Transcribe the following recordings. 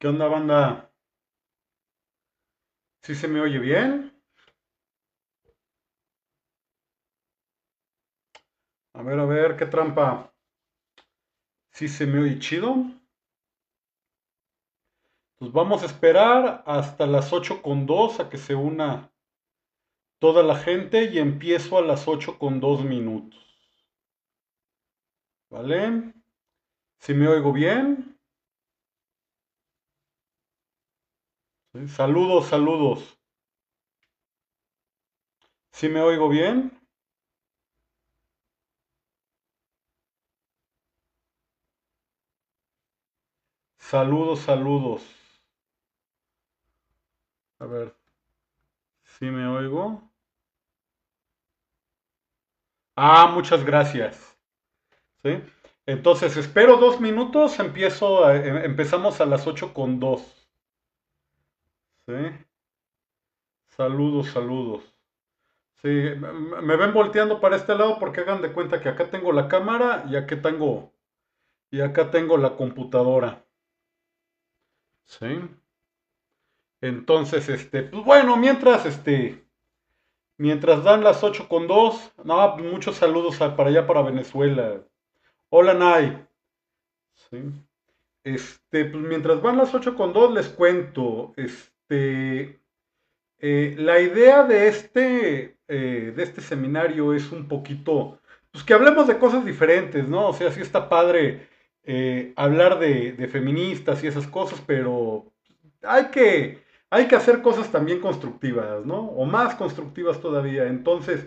¿Qué onda, banda? ¿Sí se me oye bien? A ver, qué trampa. ¿Sí se me oye chido? Pues vamos a esperar hasta las 8:02 a que se una toda la gente y empiezo a las 8:02. ¿Vale? ¿Sí me oigo bien? Sí. Saludos, saludos. ¿Sí me oigo bien? Saludos, saludos. A ver, ¿sí me oigo? Ah, muchas gracias. ¿Sí? Entonces, espero 2 minutos, empezamos a las 8:02. ¿Sí? Saludos, saludos. Sí, me ven volteando para este lado porque hagan de cuenta que acá tengo la cámara y acá tengo la computadora. ¿Sí? Entonces, pues bueno, mientras dan las 8:02, no, pues muchos saludos para allá, para Venezuela. Hola, Nay. ¿Sí? Pues mientras van las 8:02 les cuento, la idea de este seminario es un poquito, pues que hablemos de cosas diferentes, ¿no? O sea, sí está padre hablar de feministas y esas cosas, pero hay que, hay que hacer cosas también constructivas, ¿no? O más constructivas todavía. Entonces,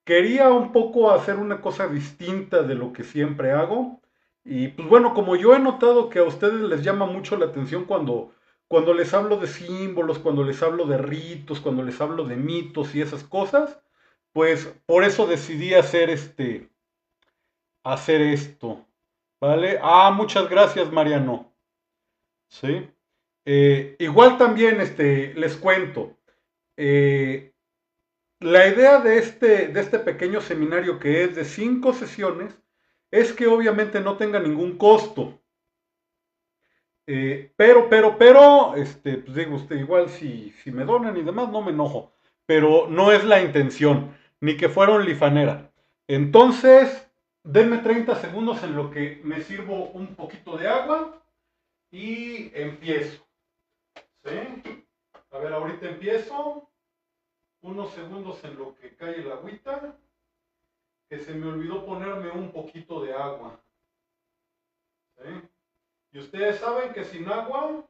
quería un poco hacer una cosa distinta de lo que siempre hago. Y pues bueno, como yo he notado que a ustedes les llama mucho la atención cuando les hablo de símbolos, cuando les hablo de ritos, cuando les hablo de mitos y esas cosas, pues por eso decidí hacer esto. ¿Vale? Ah, muchas gracias, Mariano. ¿Sí? Igual también les cuento. eh, la idea de este pequeño seminario, que es de 5 sesiones, es que obviamente no tenga ningún costo. Pero, pues digo, usted igual si me donan y demás, no me enojo. Pero no es la intención, ni que fuera un lifanera. Entonces, denme 30 segundos en lo que me sirvo un poquito de agua y empiezo. ¿Sí? A ver, ahorita empiezo. Unos segundos en lo que cae el agüita, que se me olvidó ponerme un poquito de agua. ¿Sí? Y ustedes saben que sin agua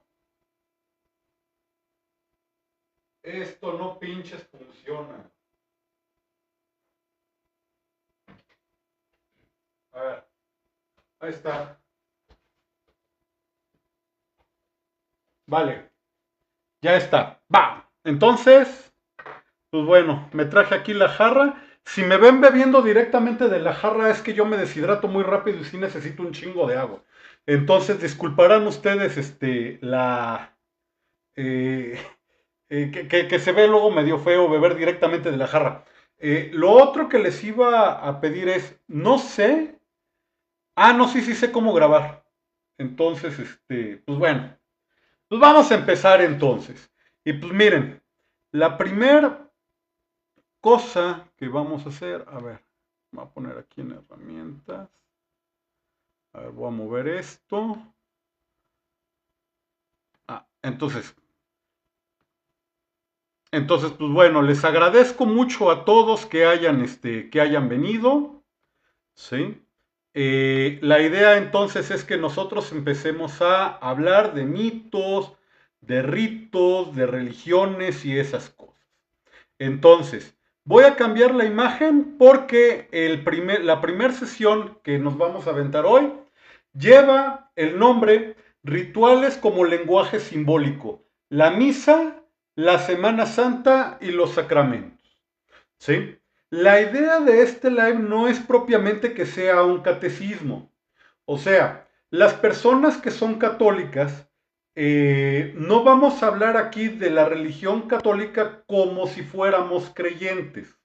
esto no pinches funciona. A ver, ahí está. Vale, ya está. Va. Entonces, pues bueno, me traje aquí la jarra. Si me ven bebiendo directamente de la jarra es que yo me deshidrato muy rápido y sí necesito un chingo de agua. Entonces, disculparán ustedes eh, que se ve luego medio feo beber directamente de la jarra. Lo otro que les iba a pedir es, no sé. Ah, no, sí, sí sé cómo grabar. Entonces, pues bueno, pues vamos a empezar entonces. Y pues miren, la primera cosa que vamos a hacer, a ver, voy a poner aquí en herramientas. A ver, voy a mover esto. Entonces, pues bueno, les agradezco mucho a todos que hayan venido. ¿Sí? La idea entonces es que nosotros empecemos a hablar de mitos, de ritos, de religiones y esas cosas. Entonces, voy a cambiar la imagen porque la primera sesión que nos vamos a aventar hoy lleva el nombre Rituales como lenguaje simbólico, la misa, la Semana Santa y los sacramentos. ¿Sí? La idea de este live no es propiamente que sea un catecismo. O sea, las personas que son católicas, no vamos a hablar aquí de la religión católica como si fuéramos creyentes.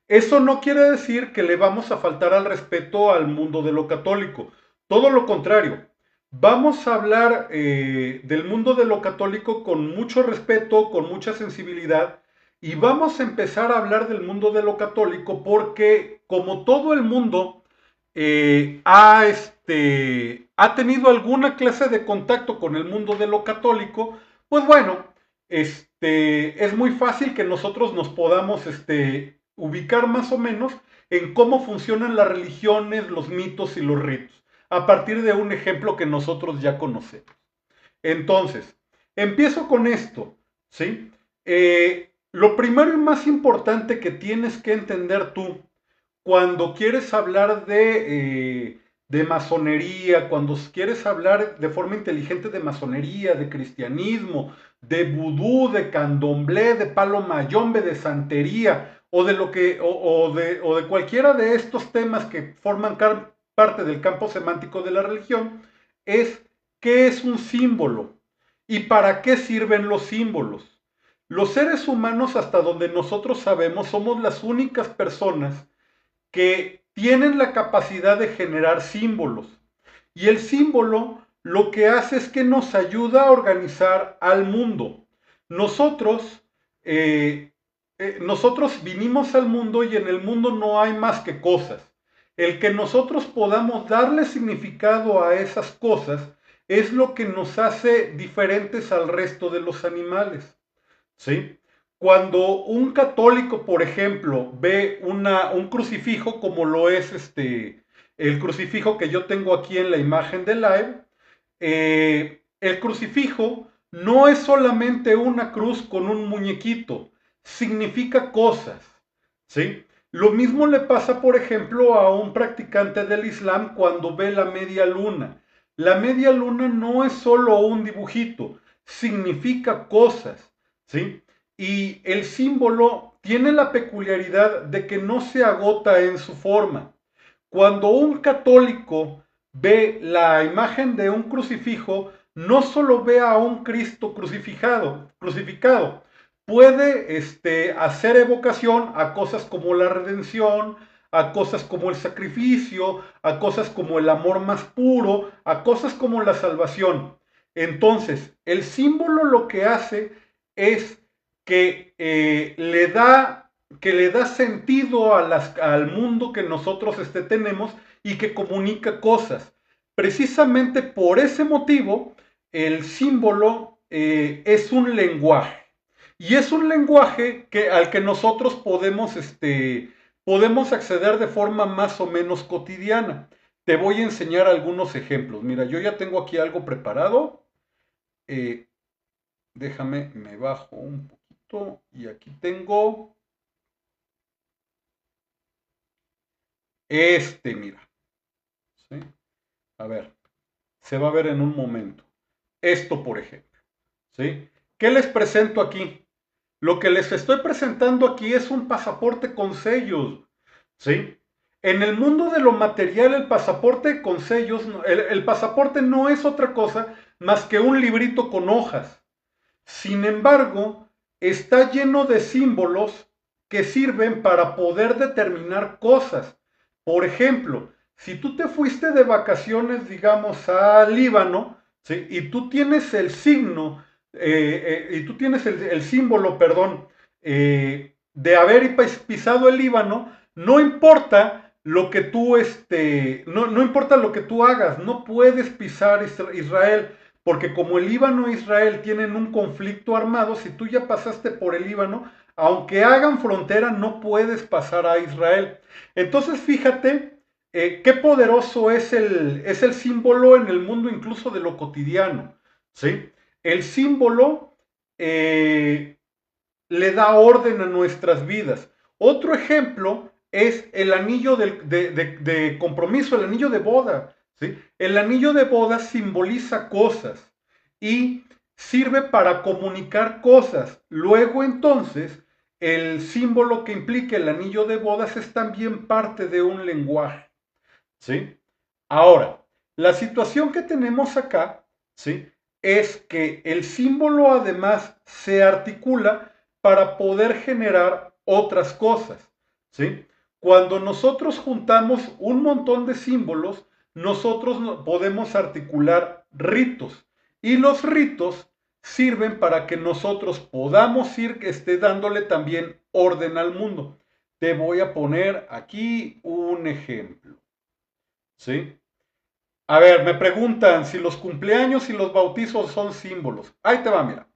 Eso no quiere decir que le vamos a faltar al respeto al mundo de lo católico. Todo lo contrario. Vamos a hablar del mundo de lo católico con mucho respeto, con mucha sensibilidad, y vamos a empezar a hablar del mundo de lo católico porque como todo el mundo ha tenido alguna clase de contacto con el mundo de lo católico, pues bueno, es muy fácil que nosotros nos podamos ubicar más o menos en cómo funcionan las religiones, los mitos y los ritos, a partir de un ejemplo que nosotros ya conocemos. Entonces, empiezo con esto, ¿sí? Lo primero y más importante que tienes que entender tú cuando quieres hablar de masonería, cuando quieres hablar de forma inteligente de masonería, de cristianismo, de vudú, de candomblé, de palo mayombe, de santería, o de lo que, o de cualquiera de estos temas que forman parte del campo semántico de la religión, es qué es un símbolo y para qué sirven los símbolos. Los seres humanos, hasta donde nosotros sabemos, somos las únicas personas que tienen la capacidad de generar símbolos. Y el símbolo lo que hace es que nos ayuda a organizar al mundo. Nosotros, nosotros vinimos al mundo y en el mundo no hay más que cosas. El que nosotros podamos darle significado a esas cosas es lo que nos hace diferentes al resto de los animales. ¿Sí? Cuando un católico, por ejemplo, ve un crucifijo como lo es el crucifijo que yo tengo aquí en la imagen de live, el crucifijo no es solamente una cruz con un muñequito, significa cosas, ¿sí? Lo mismo le pasa, por ejemplo, a un practicante del Islam cuando ve la media luna. La media luna no es solo un dibujito, significa cosas, ¿sí? Y el símbolo tiene la peculiaridad de que no se agota en su forma. Cuando un católico ve la imagen de un crucifijo, no solo ve a un Cristo crucificado, puede hacer evocación a cosas como la redención, a cosas como el sacrificio, a cosas como el amor más puro, a cosas como la salvación. Entonces, el símbolo lo que hace es que le da sentido al mundo que nosotros tenemos y que comunica cosas. Precisamente por ese motivo, el símbolo es un lenguaje. Y es un lenguaje al que nosotros podemos acceder de forma más o menos cotidiana. Te voy a enseñar algunos ejemplos. Mira, yo ya tengo aquí algo preparado. Eh, Déjame, me bajo un poquito y aquí tengo mira. ¿Sí? A ver, se va a ver en un momento. Esto, por ejemplo. ¿Sí? ¿Qué les presento aquí? Lo que les estoy presentando aquí es un pasaporte con sellos. ¿Sí? En el mundo de lo material, el pasaporte con sellos, el pasaporte no es otra cosa más que un librito con hojas. Sin embargo, está lleno de símbolos que sirven para poder determinar cosas. Por ejemplo, si tú te fuiste de vacaciones, digamos, a Líbano, ¿sí? Y tú tienes el signo, y tú tienes el símbolo, perdón, de haber pisado el Líbano, no importa lo que tú, no importa lo que tú hagas, no puedes pisar Israel. Porque como el Líbano e Israel tienen un conflicto armado, si tú ya pasaste por el Líbano, aunque hagan frontera, no puedes pasar a Israel. Entonces, fíjate qué poderoso es el símbolo en el mundo incluso de lo cotidiano. ¿Sí? El símbolo le da orden a nuestras vidas. Otro ejemplo es el anillo de compromiso, el anillo de boda. ¿Sí? El anillo de boda simboliza cosas y sirve para comunicar cosas. Luego entonces, el símbolo que implica el anillo de bodas es también parte de un lenguaje. ¿Sí? Ahora, la situación que tenemos acá, ¿sí? Es que el símbolo además se articula para poder generar otras cosas, ¿sí? Cuando nosotros juntamos un montón de símbolos, nosotros podemos articular ritos. Y los ritos sirven para que nosotros podamos ir dándole también orden al mundo. Te voy a poner aquí un ejemplo. ¿Sí? A ver, me preguntan si los cumpleaños y los bautizos son símbolos. Ahí te va, mira.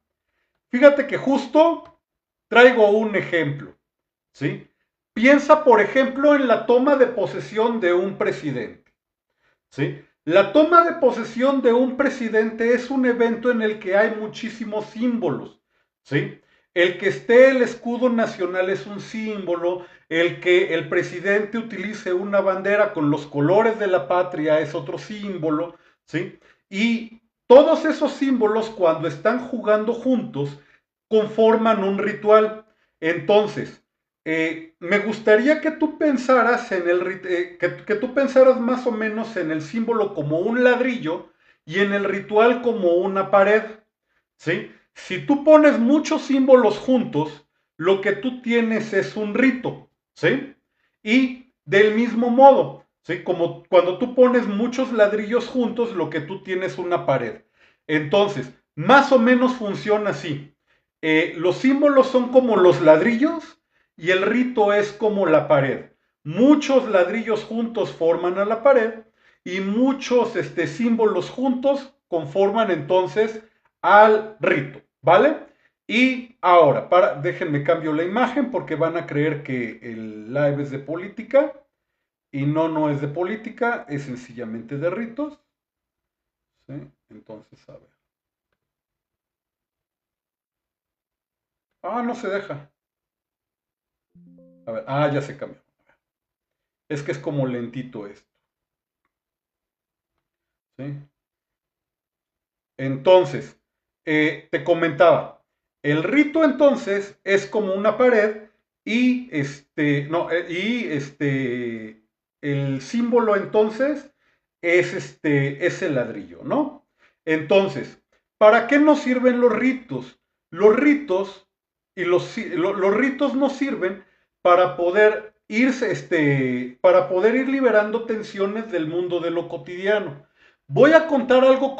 Fíjate que justo traigo un ejemplo. ¿Sí? Piensa, por ejemplo, en la toma de posesión de un presidente. ¿Sí? La toma de posesión de un presidente es un evento en el que hay muchísimos símbolos. ¿Sí? El que esté el escudo nacional es un símbolo, el que el presidente utilice una bandera con los colores de la patria es otro símbolo, ¿sí? Y todos esos símbolos, cuando están jugando juntos, conforman un ritual. Entonces, me gustaría que tú pensaras que tú pensaras más o menos en el símbolo como un ladrillo y en el ritual como una pared, ¿sí? Si tú pones muchos símbolos juntos, lo que tú tienes es un rito, ¿sí? Y del mismo modo, ¿sí? Como cuando tú pones muchos ladrillos juntos, lo que tú tienes es una pared. Entonces, más o menos funciona así. Los símbolos son como los ladrillos y el rito es como la pared. Muchos ladrillos juntos forman a la pared y muchos símbolos juntos conforman entonces al rito, ¿vale? Y ahora, déjenme cambio la imagen porque van a creer que el live es de política y no, no es de política, es sencillamente de ritos. ¿Sí? Entonces, a ver. Ah, no se deja. A ver, ya se cambió. Es que es como lentito esto. ¿Sí? Entonces, te comentaba, el rito entonces es como una pared y no, el símbolo entonces es el ladrillo, ¿no? Entonces, ¿para qué nos sirven los ritos? Los ritos los ritos nos sirven para poder para poder ir liberando tensiones del mundo de lo cotidiano. Voy a contar algo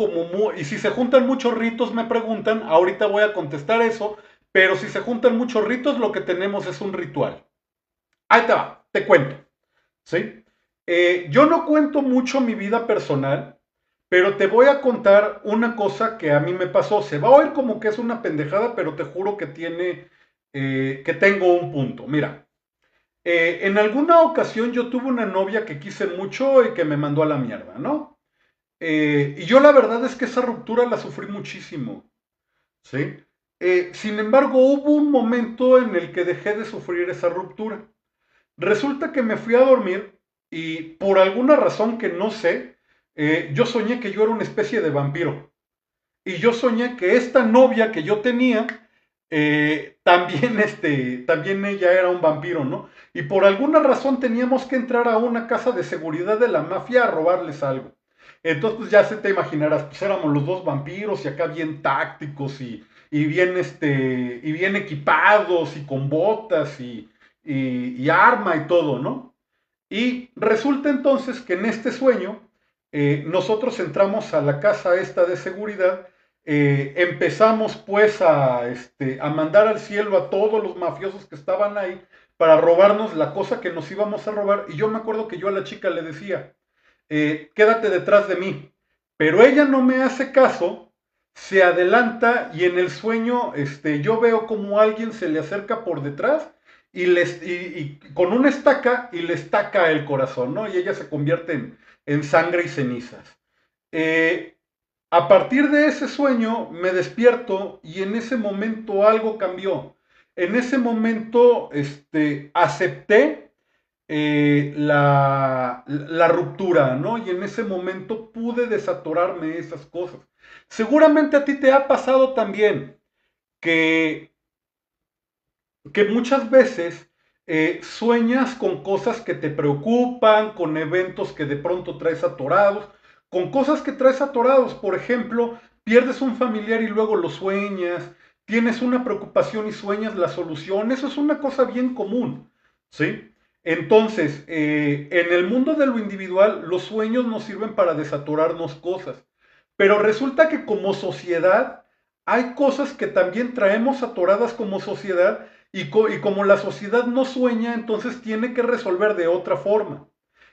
y si se juntan muchos ritos me preguntan, ahorita voy a contestar eso, pero si se juntan muchos ritos lo que tenemos es un ritual. Ahí te va, te cuento, ¿sí? Yo no cuento mucho mi vida personal, pero te voy a contar una cosa que a mí me pasó. Se va a oír como que es una pendejada, pero te juro que que tengo un punto. Mira, en alguna ocasión yo tuve una novia que quise mucho y que me mandó a la mierda, ¿no? Y yo la verdad es que esa ruptura la sufrí muchísimo, ¿sí? Sin embargo, hubo un momento en el que dejé de sufrir esa ruptura. Resulta que me fui a dormir y por alguna razón que no sé, yo soñé que yo era una especie de vampiro. Y yo soñé que esta novia que yo tenía, también, también ella era un vampiro, ¿no? Y por alguna razón teníamos que entrar a una casa de seguridad de la mafia a robarles algo. Entonces, pues ya se te imaginarás, pues éramos los dos vampiros y acá bien tácticos y bien equipados y con botas y arma y todo, ¿no? Y resulta entonces que en este sueño nosotros entramos a la casa esta de seguridad, empezamos pues a mandar al cielo a todos los mafiosos que estaban ahí para robarnos la cosa que nos íbamos a robar. Y yo me acuerdo que yo a la chica le decía, quédate detrás de mí. Pero ella no me hace caso, se adelanta y en el sueño yo veo como alguien se le acerca por detrás y con una estaca y le estaca el corazón, ¿no? Y ella se convierte en sangre y cenizas. Eh, a partir de ese sueño me despierto y en ese momento algo cambió. En ese momento acepté la ruptura, ¿no? Y en ese momento pude desatorarme esas cosas. Seguramente a ti te ha pasado también que, que muchas veces sueñas con cosas que te preocupan, con eventos que de pronto traes atorados, con cosas que traes atorados. Por ejemplo, pierdes un familiar y luego lo sueñas, tienes una preocupación y sueñas la solución. Eso es una cosa bien común, ¿sí? Entonces, en el mundo de lo individual, los sueños nos sirven para desatorarnos cosas, pero resulta que como sociedad hay cosas que también traemos atoradas como sociedad y como la sociedad no sueña, entonces tiene que resolver de otra forma.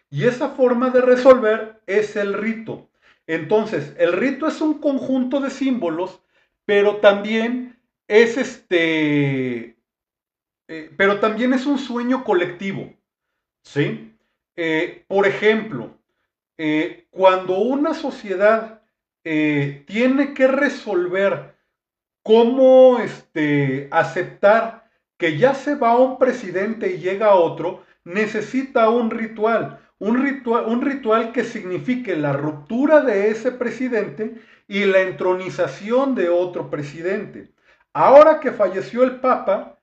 Y esa forma de resolver es el rito. Entonces, el rito es un conjunto de símbolos, pero también es pero también es un sueño colectivo, ¿sí? Por ejemplo, cuando una sociedad tiene que resolver cómo aceptar que ya se va un presidente y llega otro, necesita un ritual que signifique la ruptura de ese presidente y la entronización de otro presidente. Ahora que falleció el Papa,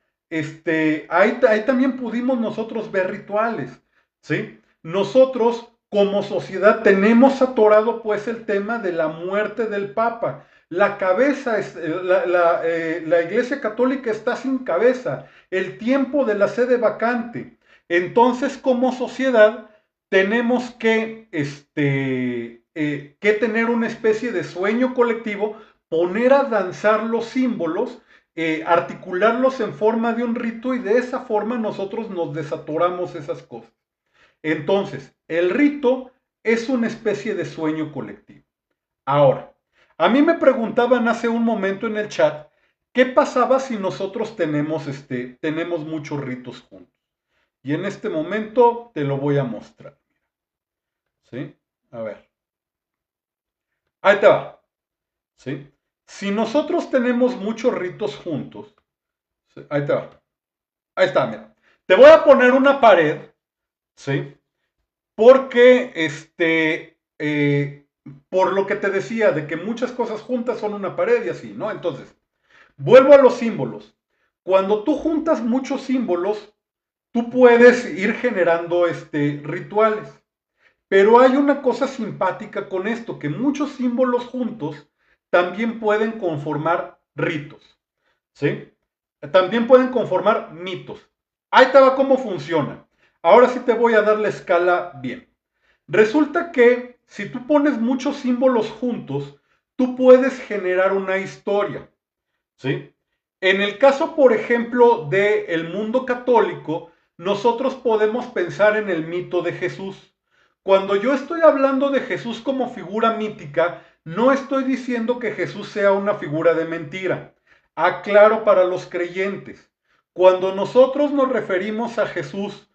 ahí también pudimos nosotros ver rituales, ¿sí? Nosotros como sociedad tenemos atorado pues el tema de la muerte del Papa. La cabeza, la Iglesia Católica está sin cabeza, el tiempo de la sede vacante. Entonces, como sociedad, tenemos que tener una especie de sueño colectivo, poner a danzar los símbolos, articularlos en forma de un rito y de esa forma nosotros nos desatoramos esas cosas. Entonces, el rito es una especie de sueño colectivo. Ahora, a mí me preguntaban hace un momento en el chat, ¿qué pasaba si nosotros tenemos muchos ritos juntos? Y en este momento te lo voy a mostrar. ¿Sí? A ver. Ahí te va. ¿Sí? Si nosotros tenemos muchos ritos juntos, ¿sí? Ahí te va. Ahí está, mira. Te voy a poner una pared, ¿sí? Porque, por lo que te decía, de que muchas cosas juntas son una pared y así, ¿no? Entonces, vuelvo a los símbolos. Cuando tú juntas muchos símbolos, tú puedes ir generando rituales. Pero hay una cosa simpática con esto, que muchos símbolos juntos también pueden conformar ritos, ¿sí? También pueden conformar mitos. Ahí te va cómo funciona. Ahora sí te voy a dar la escala bien. Resulta que si tú pones muchos símbolos juntos, tú puedes generar una historia, ¿sí? En el caso, por ejemplo, del mundo católico, nosotros podemos pensar en el mito de Jesús. Cuando yo estoy hablando de Jesús como figura mítica, no estoy diciendo que Jesús sea una figura de mentira. Aclaro para los creyentes. Cuando nosotros nos referimos a Jesús,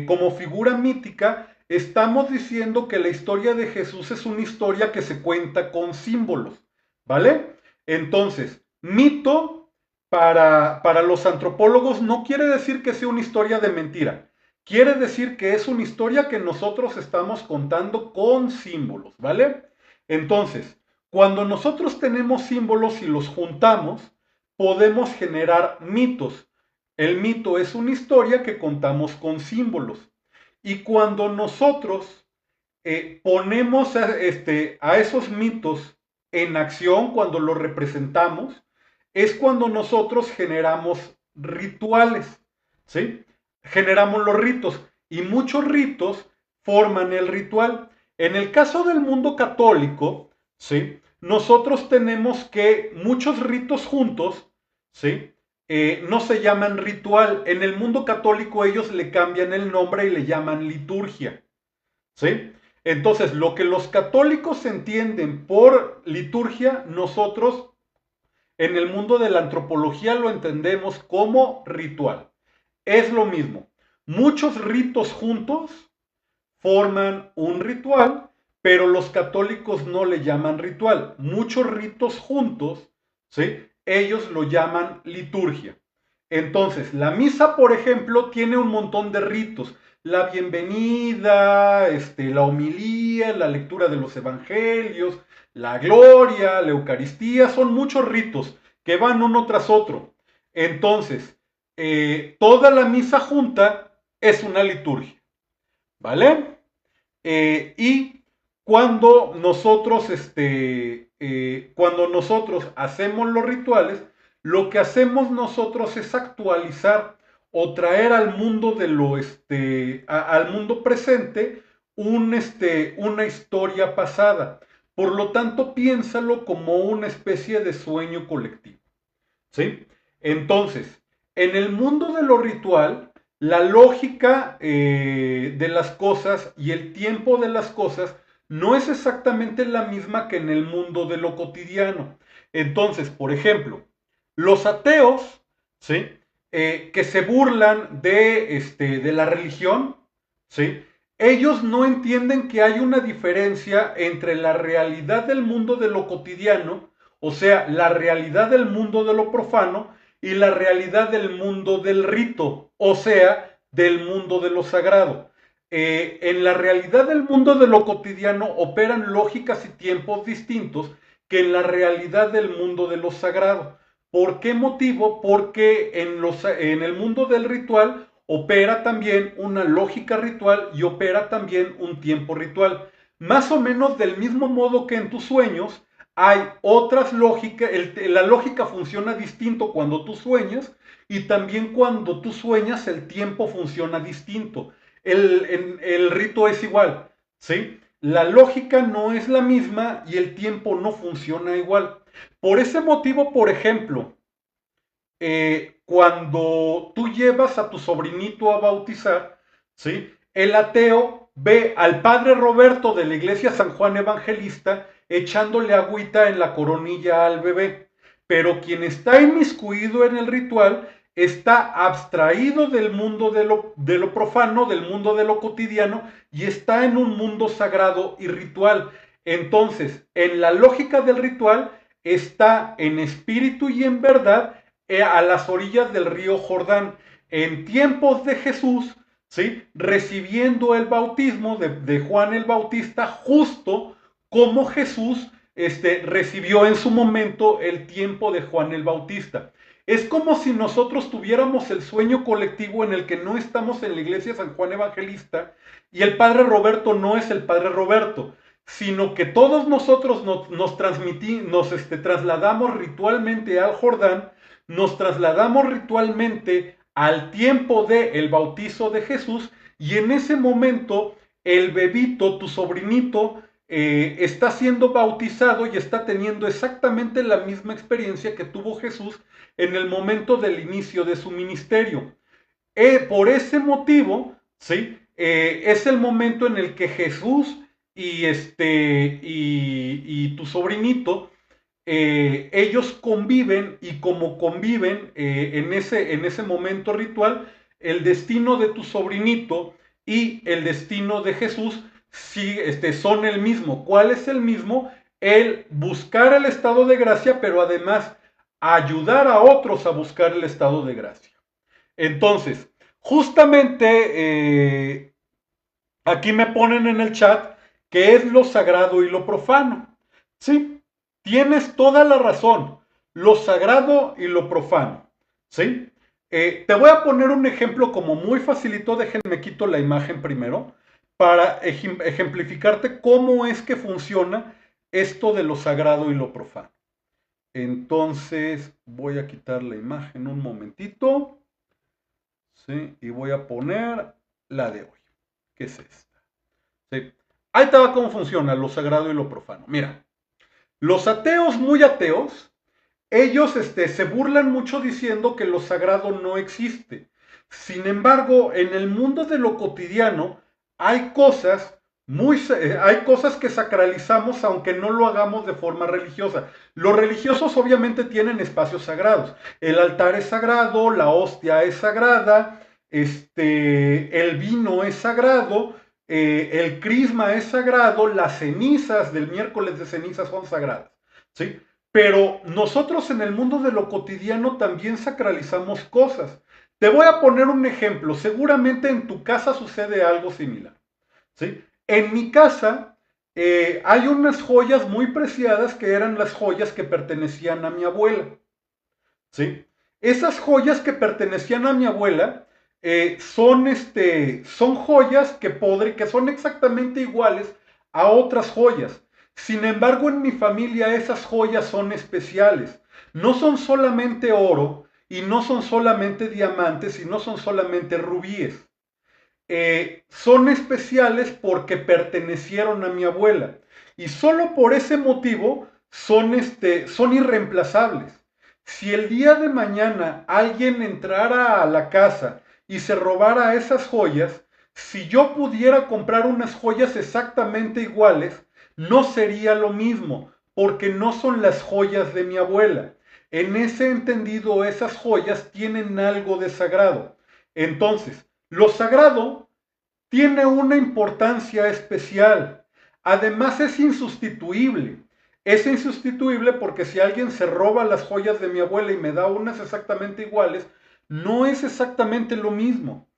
como figura mítica, estamos diciendo que la historia de Jesús es una historia que se cuenta con símbolos, ¿vale? Entonces, mito para los antropólogos no quiere decir que sea una historia de mentira. Quiere decir que es una historia que nosotros estamos contando con símbolos, ¿vale? Entonces, cuando nosotros tenemos símbolos y los juntamos, podemos generar mitos. El mito es una historia que contamos con símbolos. Y cuando nosotros ponemos a esos mitos en acción, cuando los representamos, es cuando nosotros generamos rituales, ¿sí? Generamos los ritos y muchos ritos forman el ritual. En el caso del mundo católico, ¿sí? Nosotros tenemos que muchos ritos juntos, ¿sí? No se llaman ritual. En el mundo católico ellos le cambian el nombre y le llaman liturgia, ¿sí? Entonces, lo que los católicos entienden por liturgia, nosotros en el mundo de la antropología lo entendemos como ritual. Es lo mismo. Muchos ritos juntos forman un ritual, pero los católicos no le llaman ritual. Muchos ritos juntos, ¿sí? Ellos lo llaman liturgia. Entonces, la misa, por ejemplo, tiene un montón de ritos. La bienvenida, la homilía, la lectura de los evangelios, la gloria, la Eucaristía, son muchos ritos que van uno tras otro. Entonces, toda la misa junta es una liturgia, ¿vale? Y cuando nosotros hacemos los rituales, lo que hacemos nosotros es actualizar o traer al mundo de lo, al mundo presente una historia pasada. Por lo tanto, piénsalo como una especie de sueño colectivo. ¿Sí? Entonces, en el mundo de lo ritual, la lógica de las cosas y el tiempo de las cosas no es exactamente la misma que en el mundo de lo cotidiano. Entonces, por ejemplo, los ateos, ¿sí? Que se burlan de la religión, ¿sí? Ellos no entienden que hay una diferencia entre la realidad del mundo de lo cotidiano, o sea, la realidad del mundo de lo profano, y la realidad del mundo del rito, o sea, del mundo de lo sagrado. En la realidad del mundo de lo cotidiano operan lógicas y tiempos distintos que en la realidad del mundo de lo sagrado. ¿Por qué motivo? Porque en el mundo del ritual opera también una lógica ritual y opera también un tiempo ritual. Más o menos del mismo modo que en tus sueños hay otras lógicas, la lógica funciona distinto cuando tú sueñas y también cuando tú sueñas el tiempo funciona distinto. El rito es igual, ¿sí? La lógica no es la misma y el tiempo no funciona igual. Por ese motivo, por ejemplo, cuando tú llevas a tu sobrinito a bautizar, ¿sí? El ateo ve al padre Roberto de la iglesia San Juan Evangelista echándole agüita en la coronilla al bebé. Pero quien está inmiscuido en el ritual está abstraído del mundo de lo profano, del mundo de lo cotidiano, y está en un mundo sagrado y ritual. Entonces, en la lógica del ritual, está en espíritu y en verdad a las orillas del río Jordán, en tiempos de Jesús, ¿sí? Recibiendo el bautismo de Juan el Bautista, justo como Jesús recibió en su momento el tiempo de Juan el Bautista. Es como si nosotros tuviéramos el sueño colectivo en el que no estamos en la iglesia San Juan Evangelista y el Padre Roberto no es el Padre Roberto, sino que todos nosotros nos trasladamos ritualmente al Jordán, nos trasladamos ritualmente al tiempo del bautizo de Jesús y en ese momento el bebito, tu sobrinito, está siendo bautizado y está teniendo exactamente la misma experiencia que tuvo Jesús en el momento del inicio de su ministerio. Por ese motivo, ¿sí? Es el momento en el que Jesús y tu sobrinito, ellos conviven y como conviven en ese momento ritual, el destino de tu sobrinito y el destino de Jesús sí, son el mismo. ¿Cuál es el mismo? El buscar el estado de gracia, pero además ayudar a otros a buscar el estado de gracia. Entonces, justamente aquí me ponen en el chat que es lo sagrado y lo profano. Sí, tienes toda la razón. Lo sagrado y lo profano. ¿Sí? Te voy a poner un ejemplo como muy facilito. Déjenme quito la imagen primero para ejemplificarte cómo es que funciona esto de lo sagrado y lo profano. Entonces voy a quitar la imagen un momentito. ¿Sí? Y voy a poner la de hoy, que es esta. ¿Sí? Ahí te va cómo funciona lo sagrado y lo profano. Mira, los ateos muy ateos, ellos se burlan mucho diciendo que lo sagrado no existe. Sin embargo, en el mundo de lo cotidiano hay cosas hay cosas que sacralizamos aunque no lo hagamos de forma religiosa. Los religiosos obviamente tienen espacios sagrados. El altar es sagrado, la hostia es sagrada, el vino es sagrado, el crisma es sagrado, las cenizas del miércoles de cenizas son sagradas. ¿Sí? Pero nosotros en el mundo de lo cotidiano también sacralizamos cosas. Te voy a poner un ejemplo. Seguramente en tu casa sucede algo similar. ¿Sí? En mi casa hay unas joyas muy preciadas que eran las joyas que pertenecían a mi abuela. ¿Sí? Esas joyas que pertenecían a mi abuela son joyas que son exactamente iguales a otras joyas. Sin embargo, en mi familia esas joyas son especiales. No son solamente oro y no son solamente diamantes y no son solamente rubíes. Son especiales porque pertenecieron a mi abuela y solo por ese motivo son irreemplazables. Si el día de mañana alguien entrara a la casa y se robara esas joyas, si yo pudiera comprar unas joyas exactamente iguales, no sería lo mismo, porque no son las joyas de mi abuela. En ese entendido, esas joyas tienen algo de sagrado. Entonces, lo sagrado tiene una importancia especial. Además es insustituible. Es insustituible porque si alguien se roba las joyas de mi abuela y me da unas exactamente iguales, no es exactamente lo mismo.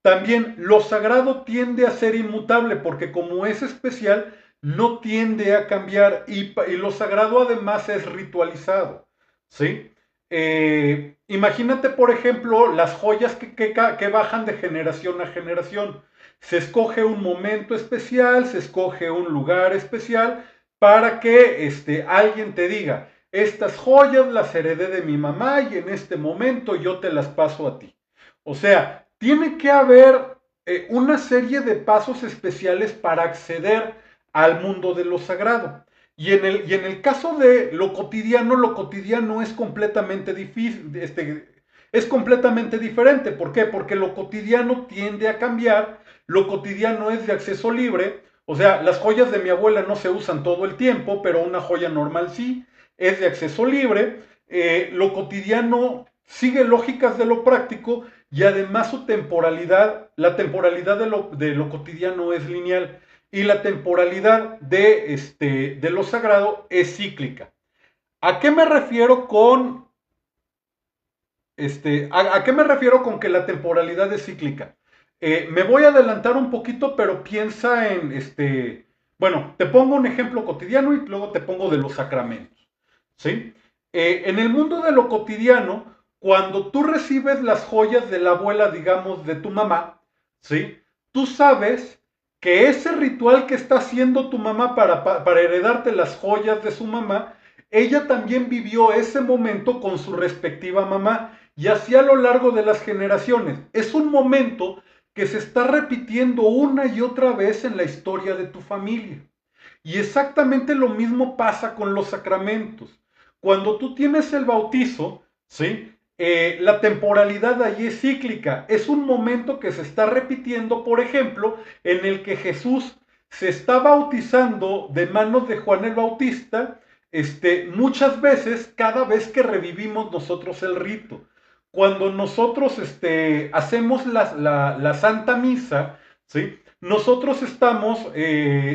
También lo sagrado tiende a ser inmutable porque como es especial, no tiende a cambiar y lo sagrado además es ritualizado. ¿Sí? Imagínate, por ejemplo, las joyas que bajan de generación a generación. Se escoge un momento especial, se escoge un lugar especial para que alguien te diga, estas joyas las heredé de mi mamá y en este momento yo te las paso a ti. O sea, tiene que haber una serie de pasos especiales para acceder al mundo de lo sagrado. Y en el caso de lo cotidiano es completamente difícil, es completamente diferente. ¿Por qué? Porque lo cotidiano tiende a cambiar, lo cotidiano es de acceso libre, o sea, las joyas de mi abuela no se usan todo el tiempo, pero una joya normal sí, es de acceso libre, lo cotidiano sigue lógicas de lo práctico y además su temporalidad, la temporalidad de lo cotidiano es lineal y la temporalidad de lo sagrado es cíclica. ¿A qué me refiero con ¿a qué me refiero con que la temporalidad es cíclica? Me voy a adelantar un poquito, pero piensa en bueno, te pongo un ejemplo cotidiano y luego te pongo de los sacramentos, ¿sí? En el mundo de lo cotidiano, cuando tú recibes las joyas de la abuela, digamos, de tu mamá, ¿sí? Tú sabes que ese ritual que está haciendo tu mamá para heredarte las joyas de su mamá, ella también vivió ese momento con su respectiva mamá y así a lo largo de las generaciones. Es un momento que se está repitiendo una y otra vez en la historia de tu familia. Y exactamente lo mismo pasa con los sacramentos. Cuando tú tienes el bautizo, ¿sí? La temporalidad allí es cíclica. Es un momento que se está repitiendo, por ejemplo, en el que Jesús se está bautizando de manos de Juan el Bautista, muchas veces, cada vez que revivimos nosotros el rito. Cuando nosotros hacemos la Santa Misa, ¿sí? Nosotros estamos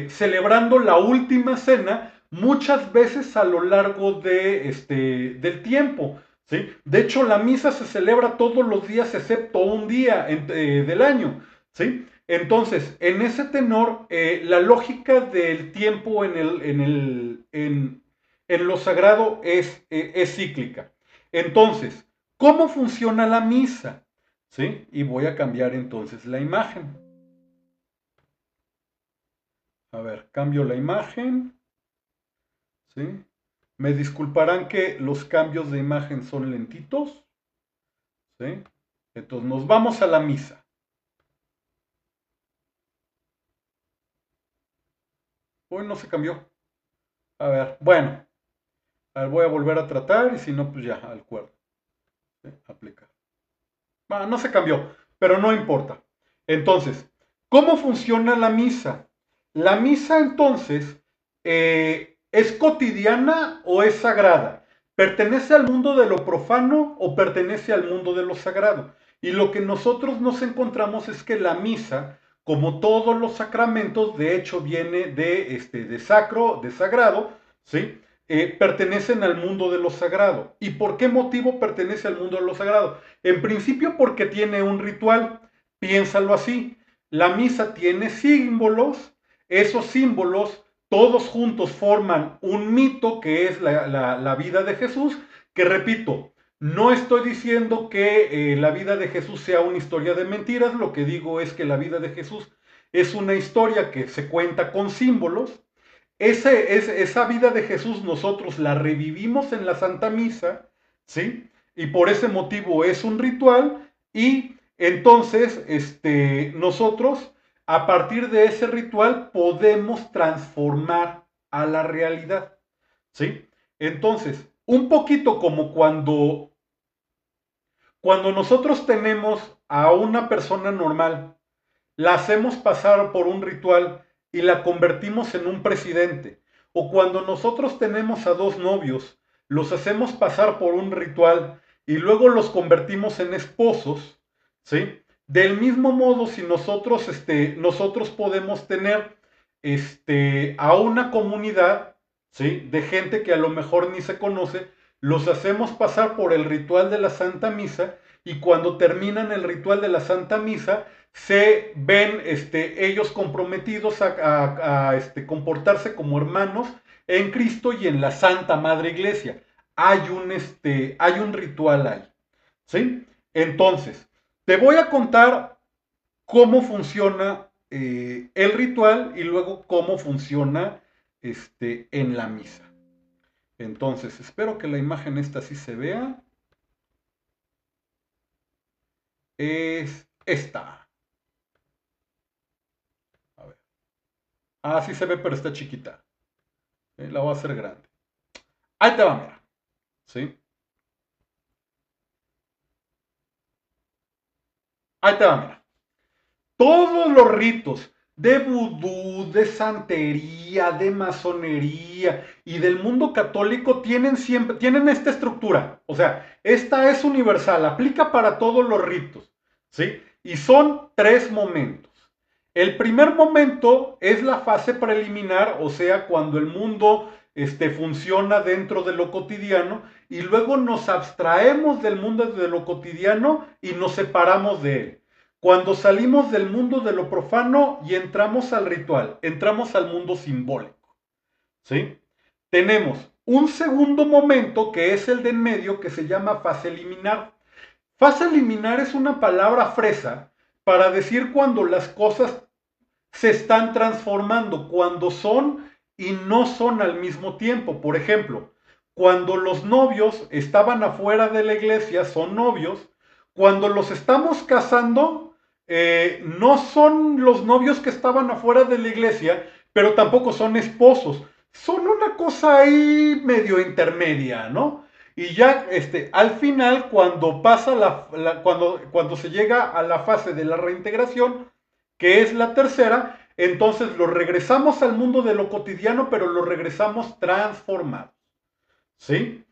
celebrando la última cena muchas veces a lo largo del tiempo, ¿sí? De hecho, la misa se celebra todos los días excepto un día del año, ¿sí? Entonces, en ese tenor, la lógica del tiempo en lo sagrado es cíclica. Entonces, ¿cómo funciona la misa? ¿Sí? Y voy a cambiar entonces la imagen. A ver, cambio la imagen. ¿Sí? Me disculparán que los cambios de imagen son lentitos. ¿Sí? Entonces nos vamos a la misa. Hoy no se cambió. A ver, bueno. A ver, voy a volver a tratar y si no, pues ya, al cuerpo. ¿Sí? Aplicar. No se cambió, pero no importa. Entonces, ¿cómo funciona la misa? La misa entonces ¿es cotidiana o es sagrada? ¿Pertenece al mundo de lo profano o pertenece al mundo de lo sagrado? Y lo que nosotros nos encontramos es que la misa, como todos los sacramentos, de hecho viene de sacro, de sagrado, ¿sí? Pertenecen al mundo de lo sagrado. ¿Y por qué motivo pertenece al mundo de lo sagrado? En principio porque tiene un ritual. Piénsalo así. La misa tiene símbolos. Esos símbolos todos juntos forman un mito que es la vida de Jesús, que repito, no estoy diciendo que la vida de Jesús sea una historia de mentiras, lo que digo es que la vida de Jesús es una historia que se cuenta con símbolos. Esa vida de Jesús nosotros la revivimos en la Santa Misa, ¿sí? y por ese motivo es un ritual y entonces nosotros a partir de ese ritual podemos transformar a la realidad, ¿sí? Entonces, un poquito como cuando nosotros tenemos a una persona normal, la hacemos pasar por un ritual y la convertimos en un presidente. O cuando nosotros tenemos a dos novios, los hacemos pasar por un ritual y luego los convertimos en esposos, ¿sí? Del mismo modo, si nosotros podemos tener a una comunidad, ¿sí? De gente que a lo mejor ni se conoce, los hacemos pasar por el ritual de la Santa Misa y cuando terminan el ritual de la Santa Misa, se ven ellos comprometidos a comportarse como hermanos en Cristo y en la Santa Madre Iglesia. Hay un ritual ahí, ¿sí? Entonces, te voy a contar cómo funciona el ritual y luego cómo funciona en la misa. Entonces, espero que la imagen esta sí se vea. Es esta. A ver. Ah, sí se ve, pero está chiquita. La voy a hacer grande. Ahí te va, mira. ¿Sí? Ahí te va, mira. Todos los ritos de vudú, de santería, de masonería y del mundo católico tienen esta estructura. O sea, esta es universal, aplica para todos los ritos, ¿sí? Y son tres momentos. El primer momento es la fase preliminar, o sea, cuando el mundo funciona dentro de lo cotidiano y luego nos abstraemos del mundo de lo cotidiano y nos separamos de él. Cuando salimos del mundo de lo profano y entramos al ritual, entramos al mundo simbólico, ¿sí? Tenemos un segundo momento que es el de en medio que se llama fase liminar. Fase liminar es una palabra fresa para decir cuando las cosas se están transformando, cuando son y no son al mismo tiempo. Por ejemplo, cuando los novios estaban afuera de la iglesia, son novios. Cuando los estamos casando, no son los novios que estaban afuera de la iglesia, pero tampoco son esposos. Son una cosa ahí medio intermedia, ¿no? Y ya al final, cuando pasa cuando se llega a la fase de la reintegración, que es la tercera, entonces lo regresamos al mundo de lo cotidiano, pero lo regresamos transformados. ¿Sí?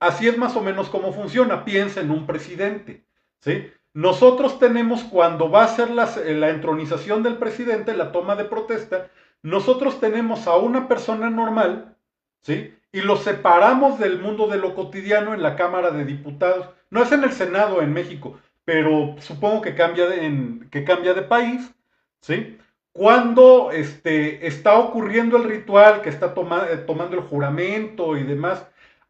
Así es más o menos como funciona. Piensa en un presidente. ¿Sí? Nosotros tenemos, cuando va a ser la entronización del presidente, la toma de protesta, nosotros tenemos a una persona normal, ¿sí? Y lo separamos del mundo de lo cotidiano en la Cámara de Diputados. No es en el Senado en México, pero supongo que cambia de país, ¿sí? Cuando está ocurriendo el ritual, que está tomando el juramento y demás,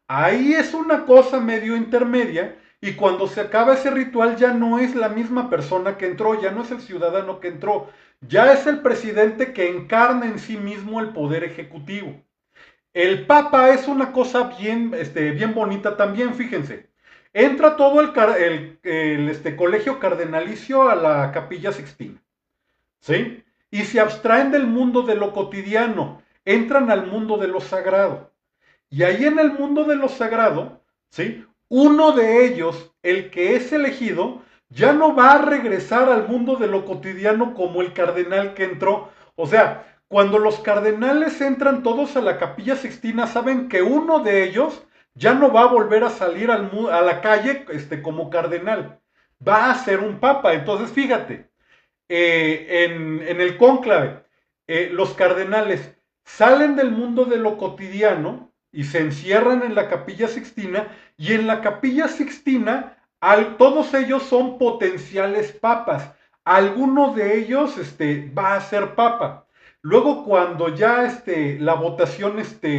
ahí es una cosa medio intermedia, y cuando se acaba ese ritual ya no es la misma persona que entró, ya no es el ciudadano que entró, ya es el presidente que encarna en sí mismo el poder ejecutivo. El Papa es una cosa bien bonita también, fíjense. Entra todo el colegio cardenalicio a la Capilla Sixtina, ¿sí? Y se abstraen del mundo de lo cotidiano, entran al mundo de lo sagrado. Y ahí en el mundo de lo sagrado, ¿sí? Uno de ellos, el que es elegido, ya no va a regresar al mundo de lo cotidiano como el cardenal que entró. O sea, cuando los cardenales entran todos a la Capilla Sixtina, saben que uno de ellos ya no va a volver a salir a la calle como cardenal. Va a ser un papa. Entonces, fíjate, en el cónclave, los cardenales salen del mundo de lo cotidiano y se encierran en la Capilla Sixtina, y en la Capilla Sixtina todos ellos son potenciales papas. Alguno de ellos va a ser papa. Luego, cuando ya la votación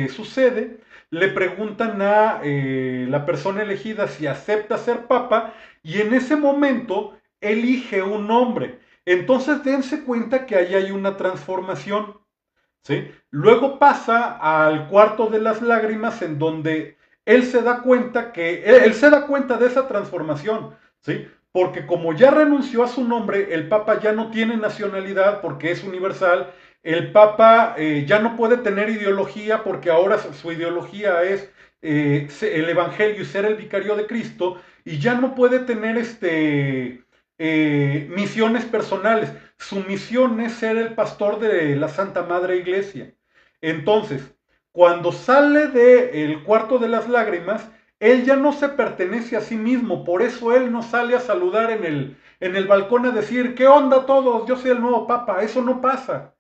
sucede, le preguntan a la persona elegida si acepta ser papa, y en ese momento elige un nombre. Entonces dense cuenta que ahí hay una transformación, ¿sí? Luego pasa al cuarto de las lágrimas, en donde él se da cuenta él se da cuenta de esa transformación, ¿sí? Porque como ya renunció a su nombre, el Papa ya no tiene nacionalidad porque es universal, el Papa ya no puede tener ideología porque ahora su ideología es el Evangelio y ser el vicario de Cristo, y ya no puede tener misiones personales. Su misión es ser el pastor de la Santa Madre Iglesia. Entonces, cuando sale del cuarto de las lágrimas, él ya no se pertenece a sí mismo, por eso él no sale a saludar en el balcón a decir, ¿qué onda todos? Yo soy el nuevo papa, eso no pasa.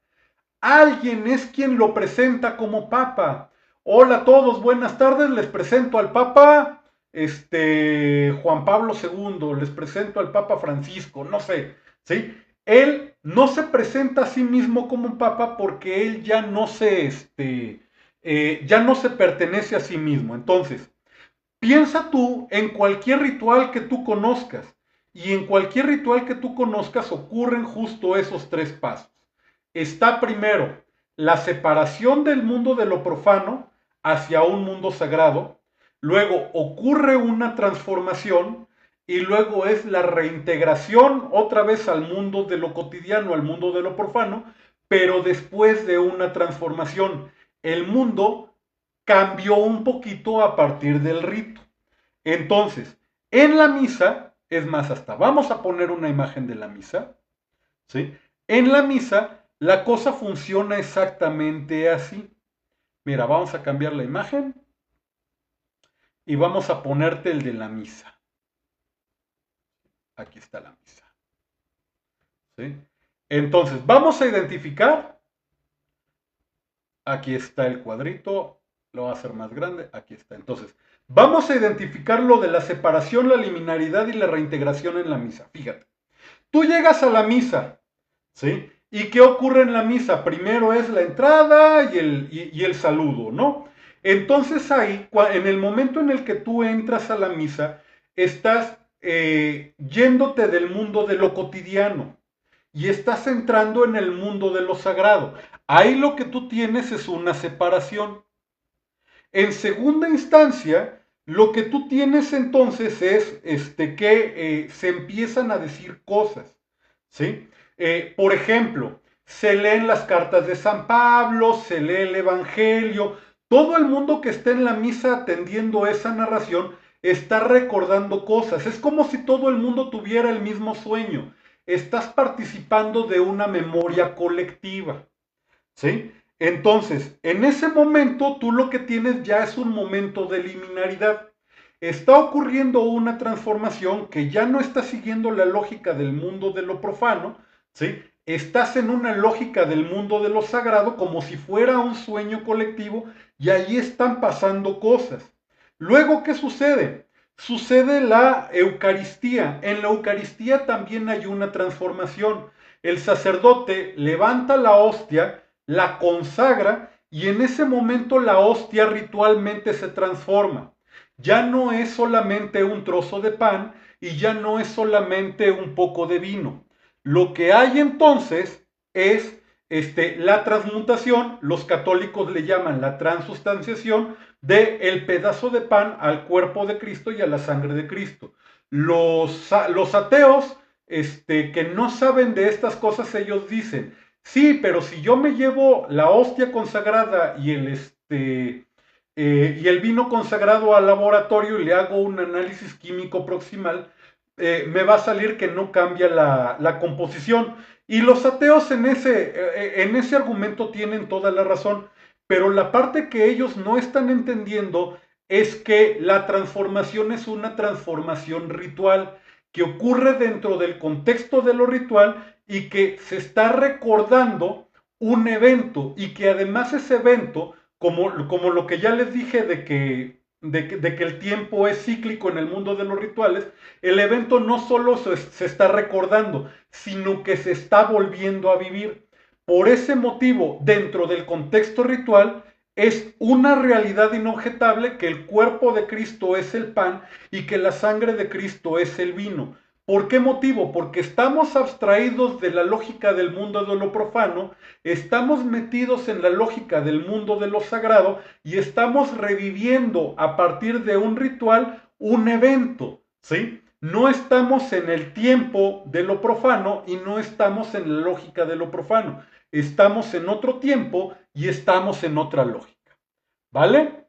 Alguien es quien lo presenta como papa. Hola a todos, buenas tardes, les presento al papa Juan Pablo II, les presento al papa Francisco, no sé, ¿sí? Él no se presenta a sí mismo como un papa porque él ya no se pertenece a sí mismo. Entonces, piensa tú en cualquier ritual que tú conozcas, y en cualquier ritual que tú conozcas ocurren justo esos tres pasos. Está primero la separación del mundo de lo profano hacia un mundo sagrado, luego ocurre una transformación y luego es la reintegración otra vez al mundo de lo cotidiano, al mundo de lo profano, pero después de una transformación. El mundo cambió un poquito a partir del rito. Entonces, en la misa, es más, hasta vamos a poner una imagen de la misa, ¿sí? En la misa, la cosa funciona exactamente así. Mira, vamos a cambiar la imagen y vamos a ponerte el de la misa. Aquí está la misa, ¿sí? Entonces, vamos a identificar. Aquí está el cuadrito, lo voy a hacer más grande, aquí está. Entonces, vamos a identificar lo de la separación, la liminaridad y la reintegración en la misa. Fíjate, tú llegas a la misa, ¿sí? ¿Y qué ocurre en la misa? Primero es la entrada y el saludo, ¿no? Entonces ahí, en el momento en el que tú entras a la misa, estás yéndote del mundo de lo cotidiano y estás entrando en el mundo de lo sagrado. Ahí lo que tú tienes es una separación. En segunda instancia, lo que tú tienes entonces es que se empiezan a decir cosas, ¿sí? Por ejemplo, se leen las cartas de San Pablo, se lee el Evangelio, todo el mundo que está en la misa atendiendo esa narración está recordando cosas. Es como si todo el mundo tuviera el mismo sueño. Estás participando de una memoria colectiva, ¿sí? Entonces, en ese momento tú lo que tienes ya es un momento de liminaridad. Está ocurriendo una transformación que ya no está siguiendo la lógica del mundo de lo profano, ¿sí? Estás en una lógica del mundo de lo sagrado como si fuera un sueño colectivo, y ahí están pasando cosas. Luego, ¿qué sucede? Sucede la Eucaristía. En la Eucaristía también hay una transformación. El sacerdote levanta la hostia, la consagra, y en ese momento la hostia ritualmente se transforma. Ya no es solamente un trozo de pan y ya no es solamente un poco de vino. Lo que hay entonces es la transmutación, los católicos le llaman la transustanciación, de el pedazo de pan al cuerpo de Cristo y a la sangre de Cristo. Los ateos que no saben de estas cosas, ellos dicen, sí, pero si yo me llevo la hostia consagrada y el vino consagrado al laboratorio y le hago un análisis químico proximal, me va a salir que no cambia la composición. Y los ateos en ese argumento tienen toda la razón, pero la parte que ellos no están entendiendo es que la transformación es una transformación ritual que ocurre dentro del contexto de lo ritual y que se está recordando un evento, y que además ese evento, como lo que ya les dije de que el tiempo es cíclico en el mundo de los rituales, el evento no solo se está recordando, sino que se está volviendo a vivir. Por ese motivo, dentro del contexto ritual, es una realidad inobjetable que el cuerpo de Cristo es el pan y que la sangre de Cristo es el vino. ¿Por qué motivo? Porque estamos abstraídos de la lógica del mundo de lo profano, estamos metidos en la lógica del mundo de lo sagrado y estamos reviviendo a partir de un ritual un evento, ¿sí? No estamos en el tiempo de lo profano y no estamos en la lógica de lo profano. Estamos en otro tiempo y estamos en otra lógica, ¿vale?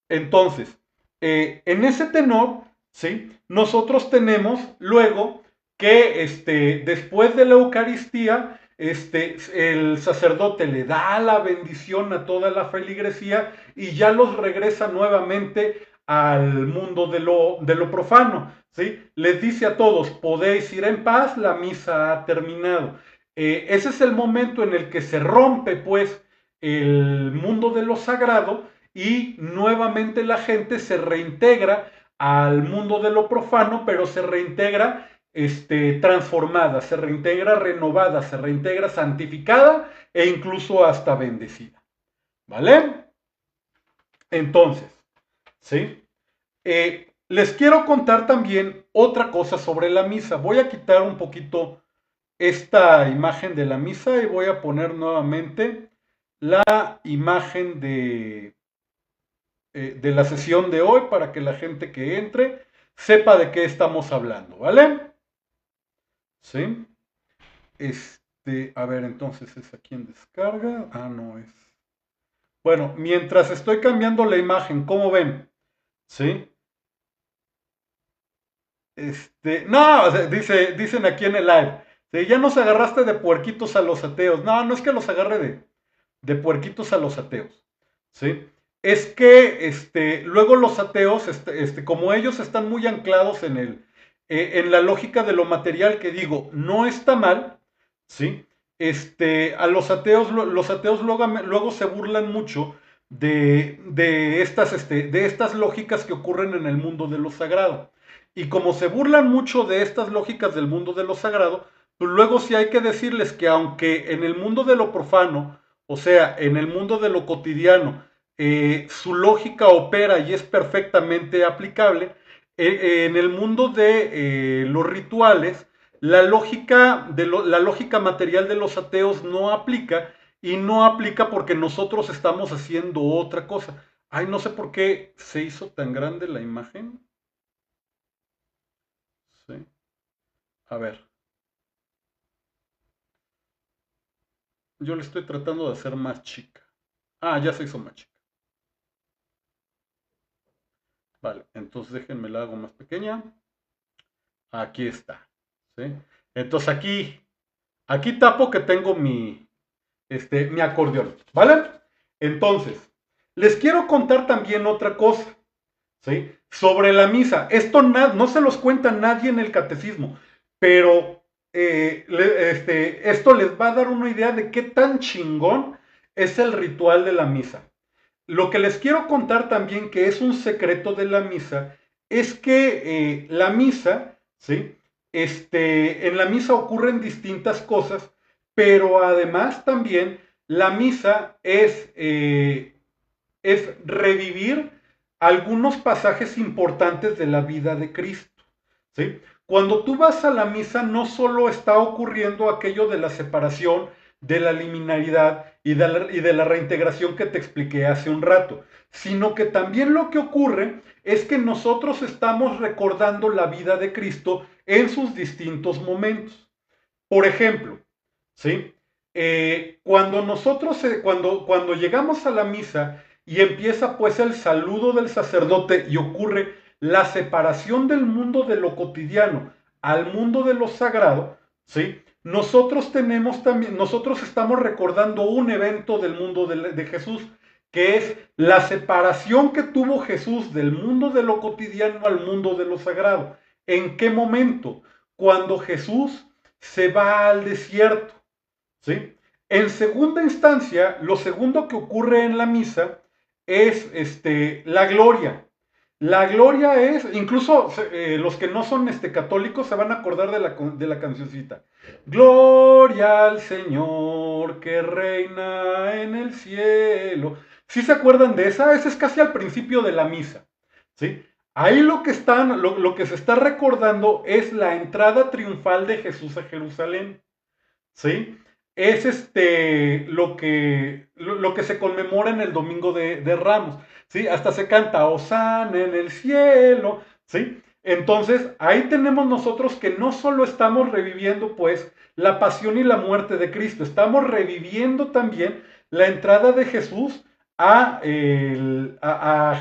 Entonces, en ese tenor, ¿sí? Nosotros tenemos luego que después de la Eucaristía, el sacerdote le da la bendición a toda la feligresía y ya los regresa nuevamente al mundo de lo profano, ¿sí? Les dice a todos, podéis ir en paz, la misa ha terminado. Ese es el momento en el que se rompe, pues, el mundo de lo sagrado y nuevamente la gente se reintegra al mundo de lo profano, pero se reintegra transformada, se reintegra renovada, se reintegra santificada e incluso hasta bendecida. ¿Vale? Entonces, ¿sí? Les quiero contar también otra cosa sobre la misa. Voy a quitar un poquito esta imagen de la misa y voy a poner nuevamente la imagen de la sesión de hoy para que la gente que entre sepa de qué estamos hablando, ¿vale? ¿Sí? A ver, entonces es aquí en descarga. Ah, no es. Bueno, mientras estoy cambiando la imagen, ¿cómo ven? ¿Sí? No, dicen aquí en el live. ¿Sí? Ya nos agarraste de puerquitos a los ateos. No, no es que los agarre de puerquitos a los ateos. ¿Sí? Es que luego los ateos, como ellos están muy anclados en la lógica de lo material que digo, no está mal, ¿sí? A los ateos luego se burlan mucho de estas lógicas que ocurren en el mundo de lo sagrado. Y como se burlan mucho de estas lógicas del mundo de lo sagrado, pues luego sí hay que decirles que aunque en el mundo de lo profano, o sea, en el mundo de lo cotidiano, su lógica opera y es perfectamente aplicable, en el mundo de los rituales, la lógica material de los ateos no aplica y no aplica porque nosotros estamos haciendo otra cosa. Ay, no sé por qué se hizo tan grande la imagen. Sí. A ver, yo le estoy tratando de hacer más chica. Ah, ya se hizo más chica. Vale, entonces déjenme la hago más pequeña. Aquí está. ¿Sí? Entonces aquí tapo que tengo mi acordeón. ¿Vale? Entonces, les quiero contar también otra cosa. ¿Sí? Sobre la misa. Esto no se los cuenta nadie en el catecismo, pero esto les va a dar una idea de qué tan chingón es el ritual de la misa. Lo que les quiero contar también, que es un secreto de la misa, es que la misa, ¿sí? En la misa ocurren distintas cosas, pero además también la misa es revivir algunos pasajes importantes de la vida de Cristo, ¿sí? Cuando tú vas a la misa no solo está ocurriendo aquello de la separación, de la liminaridad y de la reintegración que te expliqué hace un rato, sino que también lo que ocurre es que nosotros estamos recordando la vida de Cristo en sus distintos momentos. Por ejemplo, ¿sí? Cuando llegamos a la misa y empieza pues el saludo del sacerdote y ocurre la separación del mundo de lo cotidiano al mundo de lo sagrado, ¿sí? Nosotros estamos recordando un evento del mundo de Jesús, que es la separación que tuvo Jesús del mundo de lo cotidiano al mundo de lo sagrado. ¿En qué momento? Cuando Jesús se va al desierto, ¿sí? En segunda instancia, lo segundo que ocurre en la misa es la gloria. La gloria es, incluso los que no son católicos se van a acordar de la cancioncita. Gloria al Señor que reina en el cielo. ¿Sí se acuerdan de esa? Esa es casi al principio de la misa, ¿sí? Ahí lo que se está recordando es la entrada triunfal de Jesús a Jerusalén. ¿Sí? Es lo que se conmemora en el Domingo de Ramos, ¿sí? Hasta se canta Hosana en el cielo, ¿sí? Entonces, ahí tenemos nosotros que no solo estamos reviviendo, pues, la pasión y la muerte de Cristo, estamos reviviendo también la entrada de Jesús a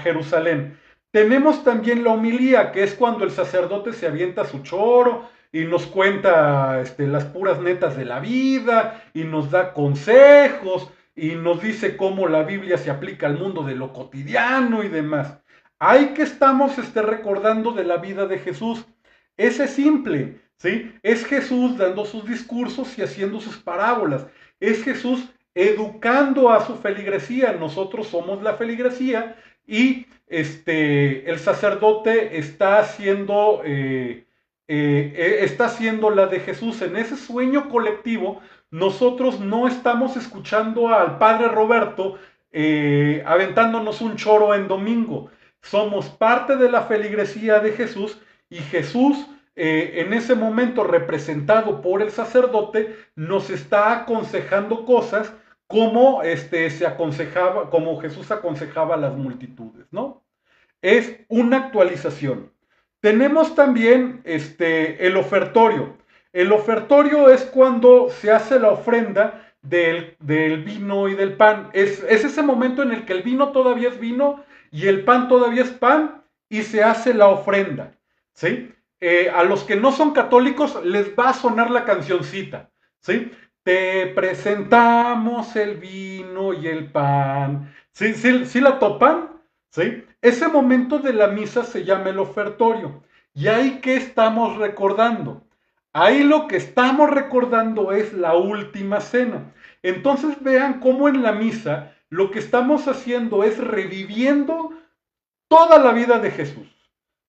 Jerusalén. Tenemos también la homilía, que es cuando el sacerdote se avienta su choro, y nos cuenta las puras netas de la vida y nos da consejos y nos dice cómo la Biblia se aplica al mundo de lo cotidiano y demás. Hay que estamos recordando de la vida de Jesús. Ese es simple, ¿sí? Es Jesús dando sus discursos y haciendo sus parábolas. Es Jesús educando a su feligresía. Nosotros somos la feligresía y el sacerdote está haciendo la de Jesús. En ese sueño colectivo, nosotros no estamos escuchando al Padre Roberto aventándonos un choro en domingo. Somos parte de la feligresía de Jesús y Jesús, en ese momento representado por el sacerdote, nos está aconsejando cosas como, como Jesús aconsejaba a las multitudes, ¿no? Es una actualización. Tenemos también el ofertorio. El ofertorio es cuando se hace la ofrenda del vino y del pan. Es ese momento en el que el vino todavía es vino y el pan todavía es pan y se hace la ofrenda. ¿Sí? A los que no son católicos les va a sonar la cancioncita. ¿Sí? Te presentamos el vino y el pan. ¿Sí, sí la topan? ¿Sí? Ese momento de la misa se llama el ofertorio. ¿Y ahí qué estamos recordando? Ahí lo que estamos recordando es la última cena. Entonces vean cómo en la misa lo que estamos haciendo es reviviendo toda la vida de Jesús.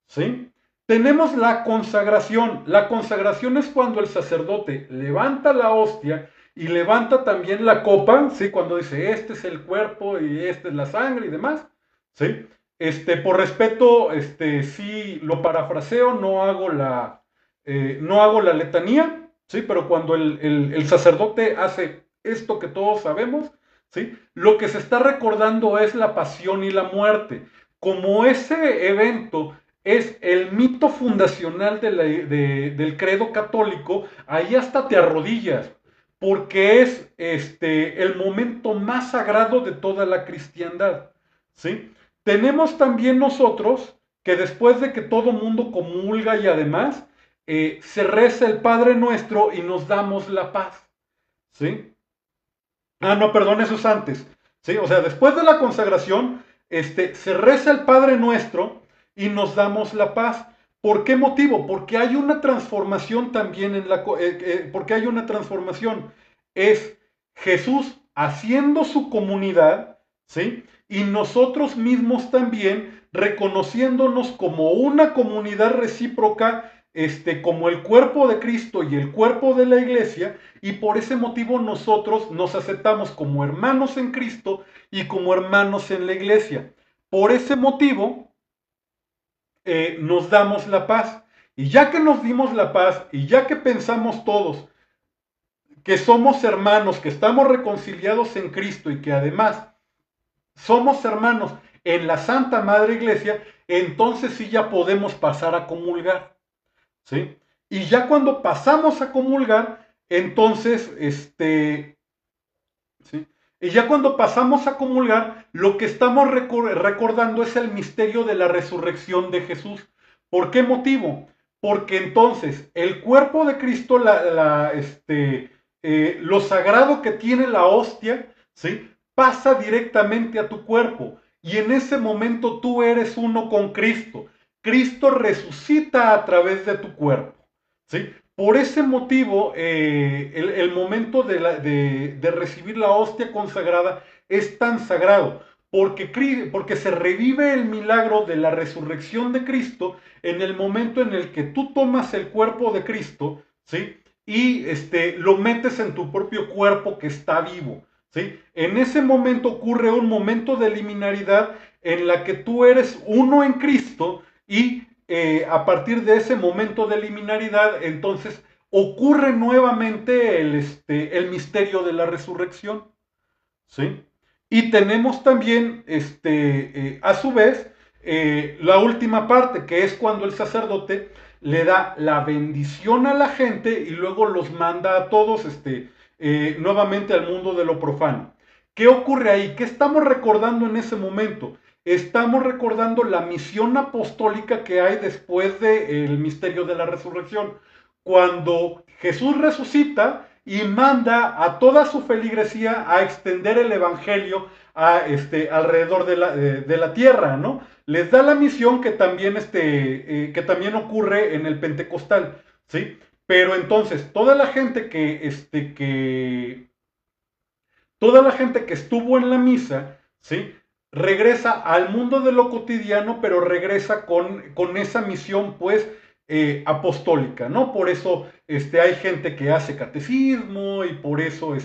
¿Sí? Tenemos la consagración. La consagración es cuando el sacerdote levanta la hostia y levanta también la copa, ¿sí? Cuando dice, este es el cuerpo y esta es la sangre y demás, ¿sí? Por respeto, sí lo parafraseo, no hago la letanía, ¿sí? Pero cuando el sacerdote hace esto que todos sabemos, ¿sí? Lo que se está recordando es la pasión y la muerte. Como ese evento es el mito fundacional del credo católico, ahí hasta te arrodillas, porque es el momento más sagrado de toda la cristiandad, ¿sí? Tenemos también nosotros que después de que todo mundo comulga y además se reza el Padre Nuestro y nos damos la paz, ¿sí? Ah, no, perdón, eso es antes, ¿sí? O sea, después de la consagración, se reza el Padre Nuestro y nos damos la paz. ¿Por qué motivo? Porque hay una transformación también porque hay una transformación. Es Jesús haciendo su comunidad, ¿sí? Y nosotros mismos también reconociéndonos como una comunidad recíproca, como el cuerpo de Cristo y el cuerpo de la iglesia, y por ese motivo nosotros nos aceptamos como hermanos en Cristo y como hermanos en la iglesia. Por ese motivo nos damos la paz. Y ya que nos dimos la paz y ya que pensamos todos que somos hermanos, que estamos reconciliados en Cristo y que además somos hermanos en la Santa Madre Iglesia, entonces sí ya podemos pasar a comulgar, ¿sí? Y ya cuando pasamos a comulgar, entonces, ¿sí? Y ya cuando pasamos a comulgar, lo que estamos recordando es el misterio de la resurrección de Jesús. ¿Por qué motivo? Porque entonces el cuerpo de Cristo, lo sagrado que tiene la hostia, ¿sí? Pasa directamente a tu cuerpo. Y en ese momento tú eres uno con Cristo. Cristo resucita a través de tu cuerpo, ¿sí? Por ese motivo, el momento de recibir la hostia consagrada es tan sagrado, porque se revive el milagro de la resurrección de Cristo en el momento en el que tú tomas el cuerpo de Cristo, ¿sí? Y lo metes en tu propio cuerpo que está vivo, ¿sí? En ese momento ocurre un momento de liminaridad en la que tú eres uno en Cristo y a partir de ese momento de liminaridad, entonces ocurre nuevamente el misterio de la resurrección, ¿sí? Y tenemos también, a su vez, la última parte, que es cuando el sacerdote le da la bendición a la gente y luego los manda a todos, nuevamente al mundo de lo profano. ¿Qué ocurre ahí? ¿Qué estamos recordando en ese momento? Estamos recordando la misión apostólica que hay después del misterio de la resurrección. Cuando Jesús resucita y manda a toda su feligresía a extender el evangelio alrededor de la tierra, ¿no? Les da la misión que también ocurre en el Pentecostal, ¿sí? Pero entonces, toda la gente que estuvo en la misa, ¿sí? Regresa al mundo de lo cotidiano, pero regresa con esa misión, pues, apostólica, ¿no? Por eso hay gente que hace catecismo y por eso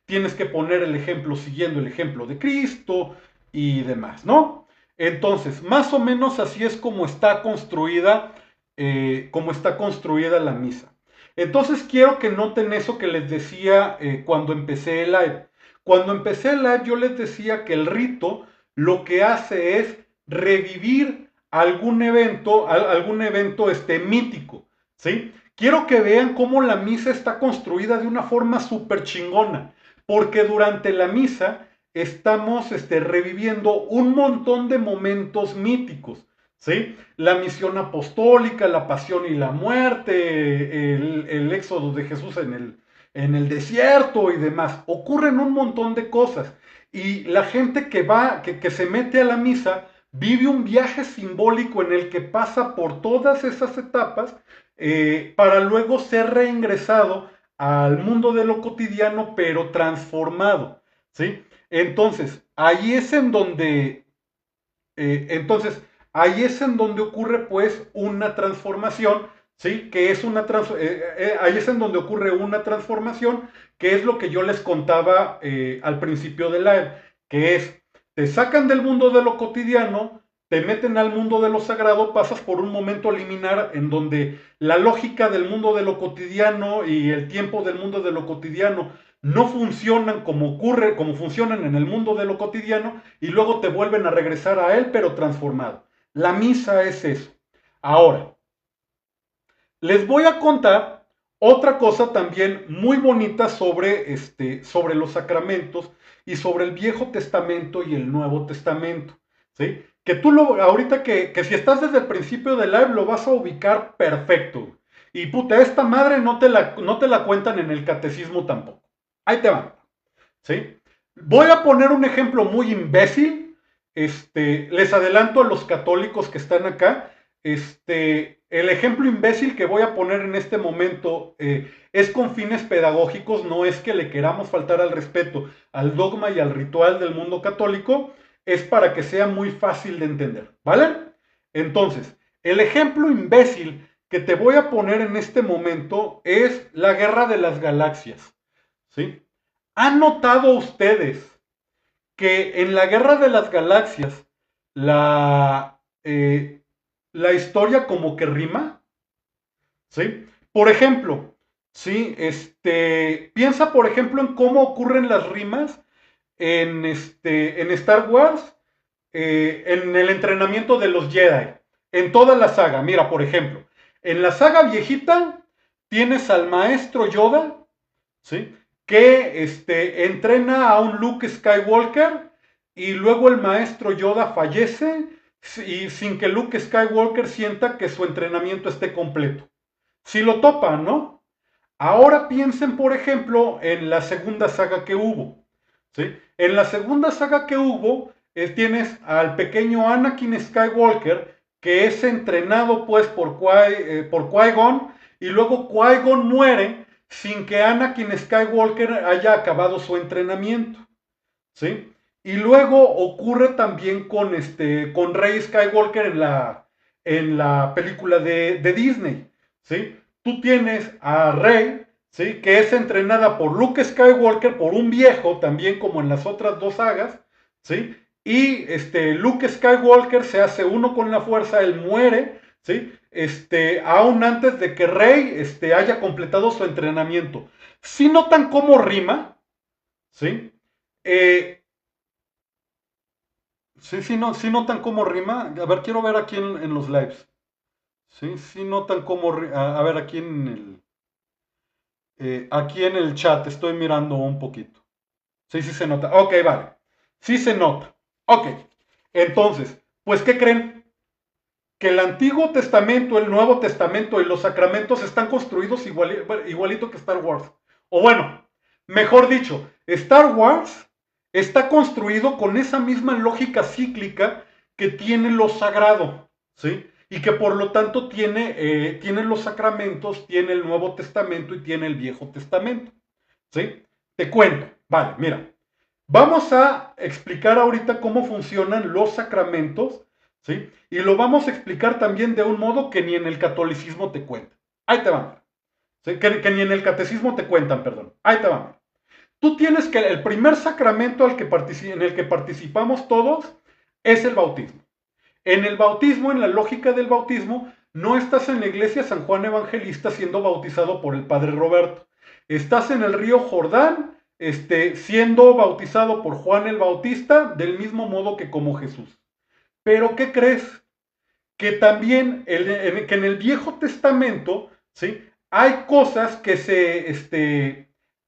tienes que poner el ejemplo siguiendo el ejemplo de Cristo y demás, ¿no? Entonces, más o menos así es como está construida la misa. Entonces quiero que noten eso que les decía cuando empecé el live. Cuando empecé el live yo les decía que el rito lo que hace es revivir algún evento mítico, ¿sí? Quiero que vean cómo la misa está construida de una forma súper chingona, porque durante la misa estamos reviviendo un montón de momentos míticos, ¿sí? La misión apostólica, la pasión y la muerte, el éxodo de Jesús en el desierto y demás. Ocurren un montón de cosas. Y la gente que se mete a la misa, vive un viaje simbólico en el que pasa por todas esas etapas para luego ser reingresado al mundo de lo cotidiano, pero transformado, ¿sí? Entonces, entonces, ahí es en donde ocurre pues una transformación, ¿sí? Ahí es en donde ocurre una transformación, que es lo que yo les contaba al principio de que es, te sacan del mundo de lo cotidiano, te meten al mundo de lo sagrado, pasas por un momento liminar en donde la lógica del mundo de lo cotidiano y el tiempo del mundo de lo cotidiano no funcionan como funcionan en el mundo de lo cotidiano y luego te vuelven a regresar a él, pero transformado. La misa es eso. Ahora, les voy a contar otra cosa también muy bonita sobre los sacramentos y sobre el Viejo Testamento y el Nuevo Testamento, ¿sí? Que ahorita que si estás desde el principio del live lo vas a ubicar perfecto. Y puta, esta madre no te la cuentan en el catecismo tampoco. Ahí te va, ¿sí? Voy a poner un ejemplo muy imbécil. Les adelanto a los católicos que están acá. El ejemplo imbécil que voy a poner en este momento es con fines pedagógicos, no es que le queramos faltar al respeto al dogma y al ritual del mundo católico, es para que sea muy fácil de entender, ¿vale? Entonces, el ejemplo imbécil que te voy a poner en este momento es la Guerra de las Galaxias, ¿sí? ¿Han notado ustedes que en la Guerra de las Galaxias la historia como que rima? ¿Sí? Por ejemplo, ¿sí? Piensa, por ejemplo, en cómo ocurren las rimas en Star Wars, en el entrenamiento de los Jedi, en toda la saga. Mira, por ejemplo, en la saga viejita tienes al maestro Yoda, ¿sí? Que entrena a un Luke Skywalker y luego el maestro Yoda fallece y sin que Luke Skywalker sienta que su entrenamiento esté completo. Si lo topan, ¿no? Ahora piensen, por ejemplo, en la segunda saga que hubo, ¿sí? En la segunda saga que hubo, tienes al pequeño Anakin Skywalker, que es entrenado pues por Qui-Gon, y luego Qui-Gon muere sin que Anakin Skywalker haya acabado su entrenamiento, ¿sí? Y luego ocurre también con Rey Skywalker en la película de Disney, ¿sí? Tú tienes a Rey, ¿sí? Que es entrenada por Luke Skywalker, por un viejo, también como en las otras dos sagas, ¿sí? y Luke Skywalker se hace uno con la fuerza, él muere, ¿sí? Aún antes de que Rey haya completado su entrenamiento. Si notan cómo rima, ¿sí? Sí notan cómo rima. A ver, quiero ver aquí en los lives. Sí notan cómo a ver, aquí en el chat estoy mirando un poquito. Sí se nota. Ok, vale. Sí se nota. Ok. Entonces, pues, ¿qué creen? Que el Antiguo Testamento, el Nuevo Testamento y los sacramentos están construidos igualito que Star Wars. O bueno, mejor dicho, Star Wars está construido con esa misma lógica cíclica que tiene lo sagrado, ¿sí? Y que por lo tanto tiene los sacramentos, tiene el Nuevo Testamento y tiene el Viejo Testamento, ¿sí? Te cuento, vale, mira. Vamos a explicar ahorita cómo funcionan los sacramentos, ¿sí? Y lo vamos a explicar también de un modo que ni en el catolicismo te cuentan. Ahí te van. ¿Sí? Que ni en el catecismo te cuentan, perdón. Ahí te van. Tú tienes que el primer sacramento en el que participamos todos es el bautismo. En el bautismo, en la lógica del bautismo, no estás en la iglesia San Juan Evangelista siendo bautizado por el Padre Roberto. Estás en el río Jordán, siendo bautizado por Juan el Bautista, del mismo modo que como Jesús. Pero ¿qué crees? Que también que en el Viejo Testamento, ¿sí? Hay cosas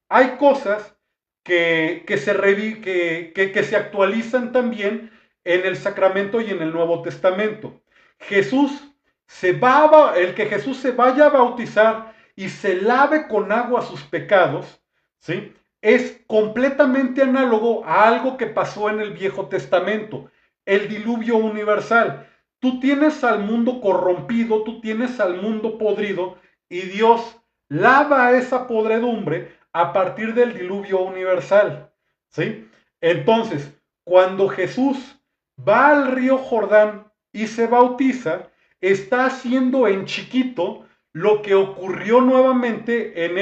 hay cosas que se actualizan también en el Sacramento y en el Nuevo Testamento. El que Jesús se vaya a bautizar y se lave con agua sus pecados, ¿sí? Es completamente análogo a algo que pasó en el Viejo Testamento, el diluvio universal. Tú tienes al mundo corrompido, tú tienes al mundo podrido y Dios lava esa podredumbre a partir del diluvio universal, ¿sí? Entonces, cuando Jesús va al río Jordán y se bautiza, está haciendo en chiquito lo que ocurrió nuevamente en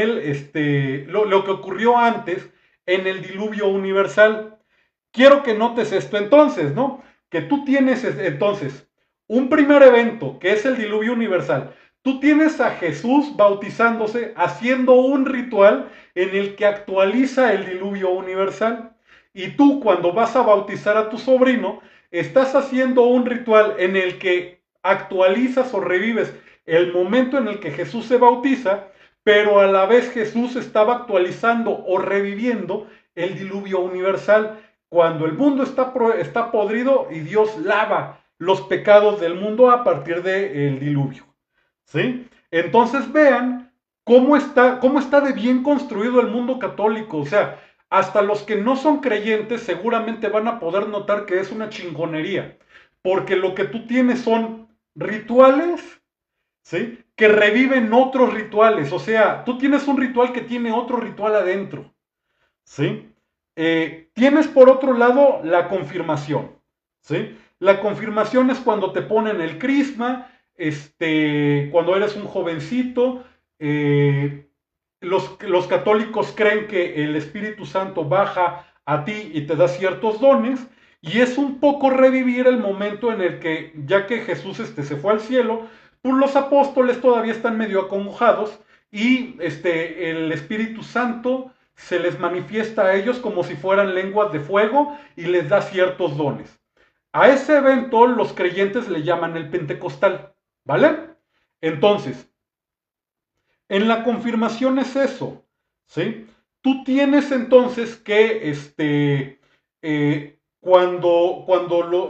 lo que ocurrió antes en el diluvio universal. Quiero que notes esto entonces, ¿no? Que tú tienes entonces un primer evento, que es el diluvio universal. Tú tienes a Jesús bautizándose, haciendo un ritual en el que actualiza el diluvio universal. Y tú, cuando vas a bautizar a tu sobrino, estás haciendo un ritual en el que actualizas o revives el momento en el que Jesús se bautiza, pero a la vez Jesús estaba actualizando o reviviendo el diluvio universal cuando el mundo está podrido y Dios lava los pecados del mundo a partir del diluvio. ¿Sí? Entonces vean cómo está de bien construido el mundo católico. O sea, hasta los que no son creyentes seguramente van a poder notar que es una chingonería. Porque lo que tú tienes son rituales, ¿sí? Que reviven otros rituales. O sea, tú tienes un ritual que tiene otro ritual adentro. ¿Sí? Tienes por otro lado la confirmación, ¿sí? La confirmación es cuando te ponen el crisma, cuando eres un jovencito, los católicos creen que el Espíritu Santo baja a ti y te da ciertos dones, y es un poco revivir el momento en el que, ya que Jesús se fue al cielo, pues los apóstoles todavía están medio acongojados y el Espíritu Santo se les manifiesta a ellos como si fueran lenguas de fuego y les da ciertos dones. A ese evento los creyentes le llaman el Pentecostal, ¿vale? Entonces, en la confirmación es eso, ¿sí? Tú tienes entonces que,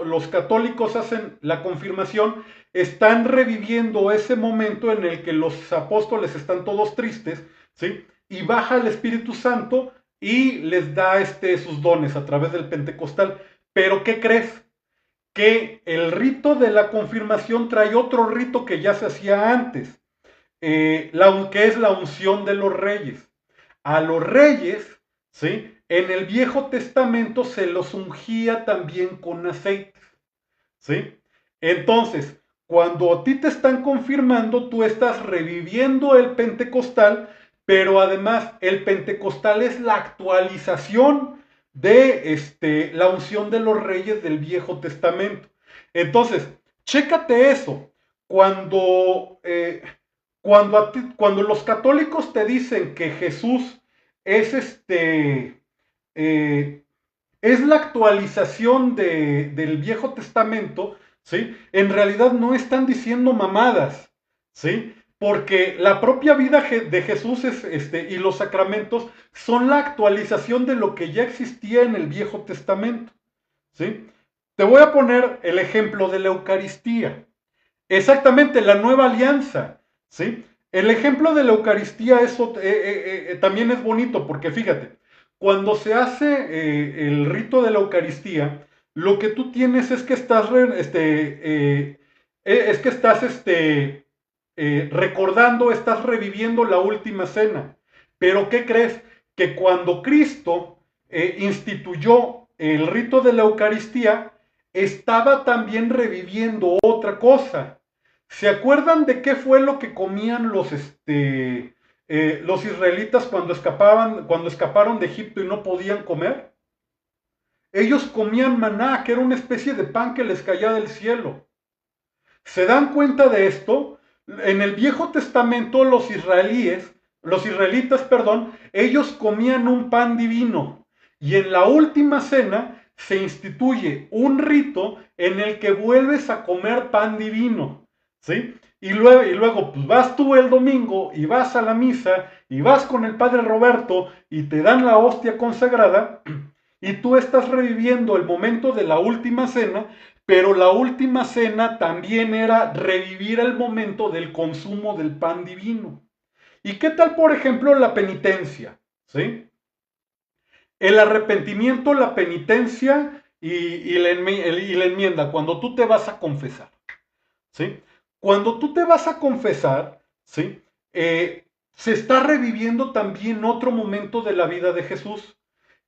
los católicos hacen la confirmación, están reviviendo ese momento en el que los apóstoles están todos tristes, ¿sí? Y baja el Espíritu Santo y les da sus dones a través del Pentecostal. Pero ¿qué crees? Que el rito de la confirmación trae otro rito que ya se hacía antes, que es la unción de los reyes. A los reyes, ¿sí? En el Viejo Testamento se los ungía también con aceite, ¿sí? Entonces, cuando a ti te están confirmando, tú estás reviviendo el pentecostal, pero además el pentecostal es la actualización de la unción de los reyes del Viejo Testamento. Entonces, chécate eso. Cuando, cuando los católicos te dicen que Jesús es eh, es la actualización del Viejo Testamento, ¿sí? En realidad no están diciendo mamadas, ¿sí? Porque la propia vida de Jesús y los sacramentos son la actualización de lo que ya existía en el Viejo Testamento, ¿sí? Te voy a poner el ejemplo de la Eucaristía. Exactamente, la nueva alianza, ¿sí? El ejemplo de la Eucaristía también es bonito porque fíjate, cuando se hace el rito de la Eucaristía, lo que tú tienes es que estás, recordando, estás reviviendo la última cena. Pero ¿qué crees? Que cuando Cristo instituyó el rito de la Eucaristía, estaba también reviviendo otra cosa. ¿Se acuerdan de qué fue lo que comían los israelitas cuando escaparon de Egipto y no podían comer? Ellos comían maná, que era una especie de pan que les caía del cielo. ¿Se dan cuenta de esto? En el Viejo Testamento los israelitas, perdón, ellos comían un pan divino. Y en la última cena se instituye un rito en el que vuelves a comer pan divino, ¿sí? Y luego pues vas tú el domingo y vas a la misa y vas con el padre Roberto y te dan la hostia consagrada y tú estás reviviendo el momento de la última cena, pero la última cena también era revivir el momento del consumo del pan divino. ¿Y qué tal, por ejemplo, la penitencia? ¿Sí? El arrepentimiento, la penitencia y la enmienda, cuando tú te vas a confesar. ¿Sí? Cuando tú te vas a confesar, ¿sí? Se está reviviendo también otro momento de la vida de Jesús,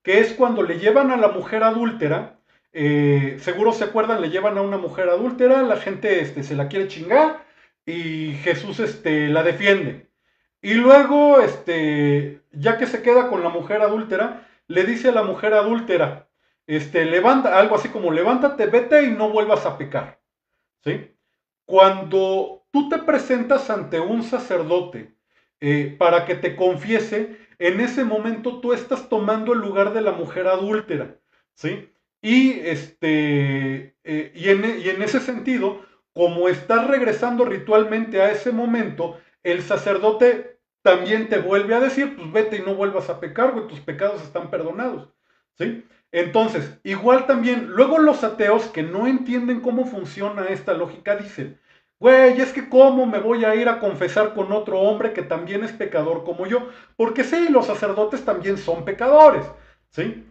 que es cuando le llevan a la mujer adúltera, seguro se acuerdan, le llevan a una mujer adúltera, la gente se la quiere chingar y Jesús la defiende. Y luego, ya que se queda con la mujer adúltera, le dice a la mujer adúltera, levanta, algo así como, levántate, vete y no vuelvas a pecar, ¿sí? Cuando tú te presentas ante un sacerdote para que te confiese, en ese momento tú estás tomando el lugar de la mujer adúltera, ¿sí? Y en ese sentido, como estás regresando ritualmente a ese momento, el sacerdote también te vuelve a decir, pues vete y no vuelvas a pecar, güey, tus pecados están perdonados, ¿sí? Entonces, igual también, luego los ateos que no entienden cómo funciona esta lógica dicen, güey, es que cómo me voy a ir a confesar con otro hombre que también es pecador como yo, porque sí, los sacerdotes también son pecadores, ¿sí?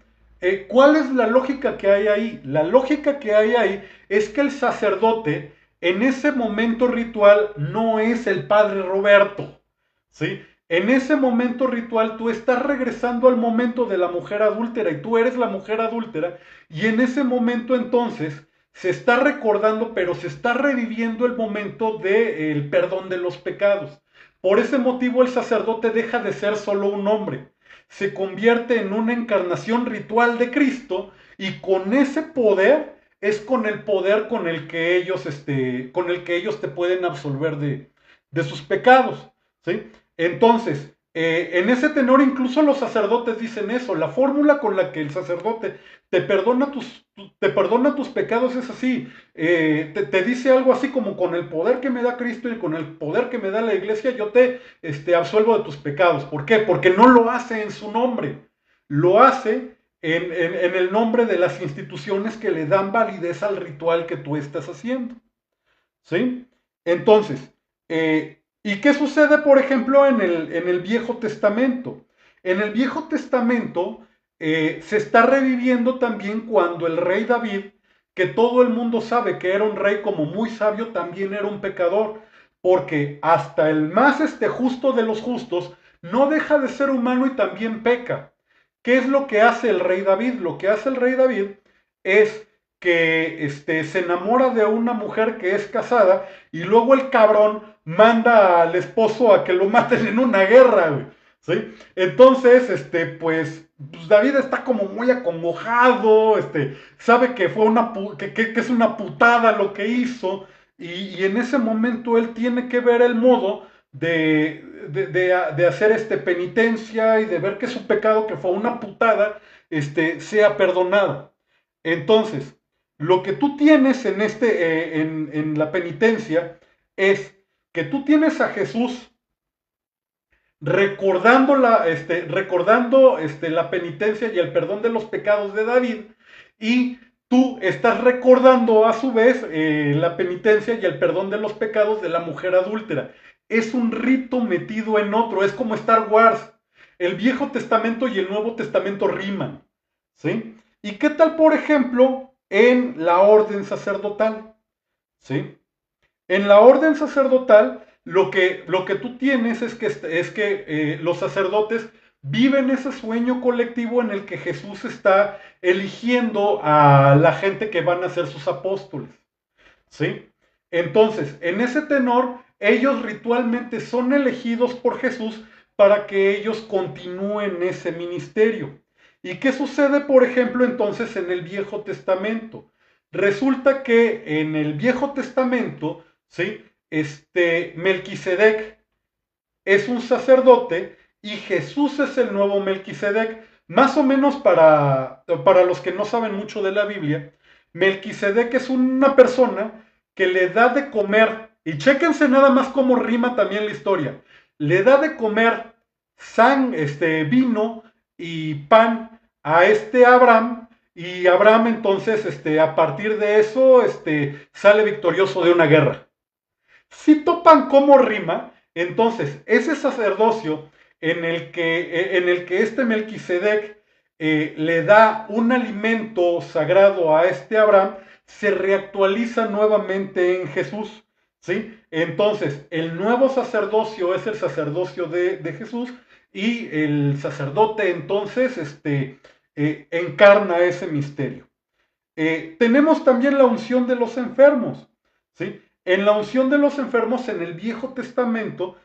¿Cuál es la lógica que hay ahí? La lógica que hay ahí es que el sacerdote en ese momento ritual no es el padre Roberto, ¿sí? En ese momento ritual tú estás regresando al momento de la mujer adúltera y tú eres la mujer adúltera y en ese momento entonces se está recordando, pero se está reviviendo el momento del perdón de los pecados. Por ese motivo el sacerdote deja de ser solo un hombre, se convierte en una encarnación ritual de Cristo y con ese poder es con el poder con el que ellos te pueden absolver de sus pecados, ¿sí? Entonces, en ese tenor incluso los sacerdotes dicen eso, la fórmula con la que el sacerdote te perdona tus pecados es así, te dice algo así como con el poder que me da Cristo y con el poder que me da la iglesia, yo te absuelvo de tus pecados. ¿Por qué? Porque no lo hace en su nombre, lo hace en el nombre de las instituciones que le dan validez al ritual que tú estás haciendo, ¿sí? Entonces, ¿y qué sucede, por ejemplo, en el Viejo Testamento? En el Viejo Testamento se está reviviendo también cuando el rey David, que todo el mundo sabe que era un rey como muy sabio, también era un pecador, porque hasta el más justo de los justos no deja de ser humano y también peca. ¿Qué es lo que hace el rey David? Lo que hace el rey David es que se enamora de una mujer que es casada y luego el cabrón manda al esposo a que lo maten en una guerra, güey, ¿Sí? Entonces, pues David está como muy acongojado, sabe que fue que es una putada lo que hizo, y en ese momento él tiene que ver el modo de hacer penitencia y de ver que su pecado, que fue una putada, sea perdonado. Entonces, lo que tú tienes en la penitencia es que tú tienes a Jesús recordando la penitencia y el perdón de los pecados de David, y tú estás recordando a su vez la penitencia y el perdón de los pecados de la mujer adúltera. Es un rito metido en otro, es como Star Wars. El Viejo Testamento y el Nuevo Testamento riman, ¿sí? ¿Y qué tal, por ejemplo, en la orden sacerdotal? ¿Sí? En la orden sacerdotal, lo que tú tienes es que los sacerdotes viven ese sueño colectivo en el que Jesús está eligiendo a la gente que van a ser sus apóstoles. ¿Sí? Entonces, en ese tenor, ellos ritualmente son elegidos por Jesús para que ellos continúen ese ministerio. ¿Y qué sucede, por ejemplo, entonces en el Viejo Testamento? Resulta que en el Viejo Testamento, ¿sí? Melquisedec es un sacerdote y Jesús es el nuevo Melquisedec. Más o menos para los que no saben mucho de la Biblia, Melquisedec es una persona que le da de comer, y chéquense nada más cómo rima también la historia, le da de comer vino y pan a Abraham, y Abraham entonces, a partir de eso, sale victorioso de una guerra. Si topan cómo rima, entonces ese sacerdocio en el que Melquisedec le da un alimento sagrado a Abraham, se reactualiza nuevamente en Jesús. ¿Sí? Entonces, el nuevo sacerdocio es el sacerdocio de Jesús, y el sacerdote entonces encarna ese misterio. Tenemos también la unción de los enfermos, ¿sí? En la unción de los enfermos en el Viejo Testamento,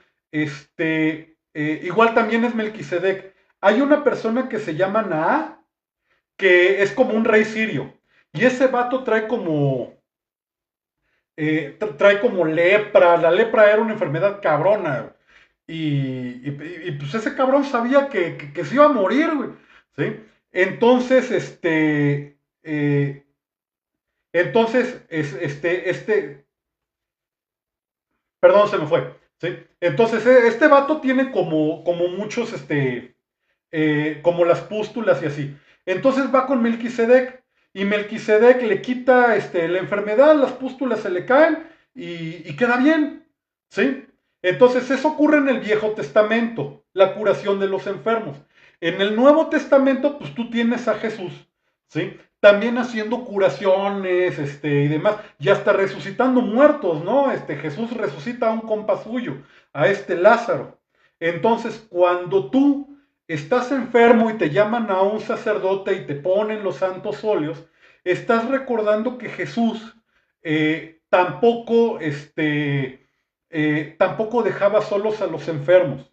igual también es Melquisedec. Hay una persona que se llama Naa, que es como un rey sirio, y ese vato trae como lepra. La lepra era una enfermedad cabrona, pues ese cabrón sabía que se iba a morir, güey, ¿sí? Entonces, perdón, se me fue, ¿sí? Entonces, este vato tiene como muchos, como las pústulas y así. Entonces va con Melquisedec, y Melquisedec le quita la enfermedad, las pústulas se le caen y queda bien, ¿sí? Entonces, eso ocurre en el Viejo Testamento, la curación de los enfermos. En el Nuevo Testamento, pues tú tienes a Jesús, ¿sí? También haciendo curaciones, y demás, y hasta resucitando muertos, ¿no? Jesús resucita a un compa suyo, a Lázaro. Entonces, cuando tú estás enfermo y te llaman a un sacerdote y te ponen los santos óleos, estás recordando que Jesús tampoco dejaba solos a los enfermos,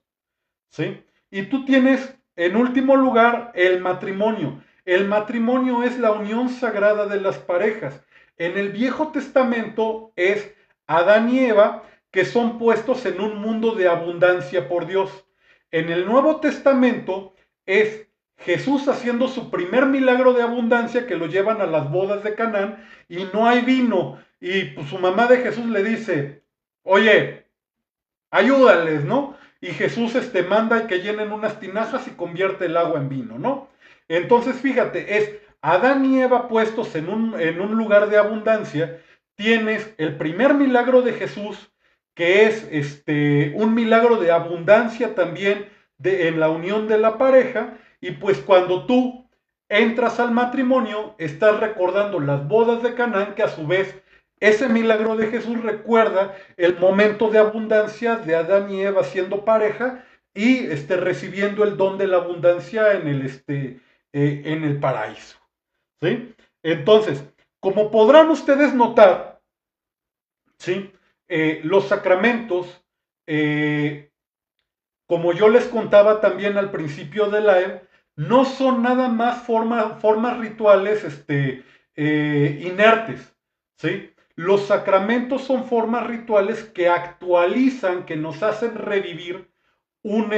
¿sí? Y tú tienes, en último lugar, el matrimonio. El matrimonio es la unión sagrada de las parejas. En el Viejo Testamento es Adán y Eva, que son puestos en un mundo de abundancia por Dios. En el Nuevo Testamento es Jesús haciendo su primer milagro de abundancia, que lo llevan a las bodas de Canaán y no hay vino. Y pues su mamá de Jesús le dice, oye, ayúdales, ¿no? Y Jesús manda que llenen unas tinajas y convierte el agua en vino, ¿no? Entonces, fíjate, es Adán y Eva puestos en un lugar de abundancia. Tienes el primer milagro de Jesús, que es un milagro de abundancia también en la unión de la pareja, y pues cuando tú entras al matrimonio, estás recordando las bodas de Canaán, que a su vez ese milagro de Jesús recuerda el momento de abundancia de Adán y Eva siendo pareja, y recibiendo el don de la abundancia en el paraíso. ¿Sí? Entonces, como podrán ustedes notar, ¿sí? Los sacramentos, eh, como yo les contaba también al principio del live, no son nada más formas rituales inertes, ¿sí? Los sacramentos son formas rituales que actualizan, que nos hacen revivir un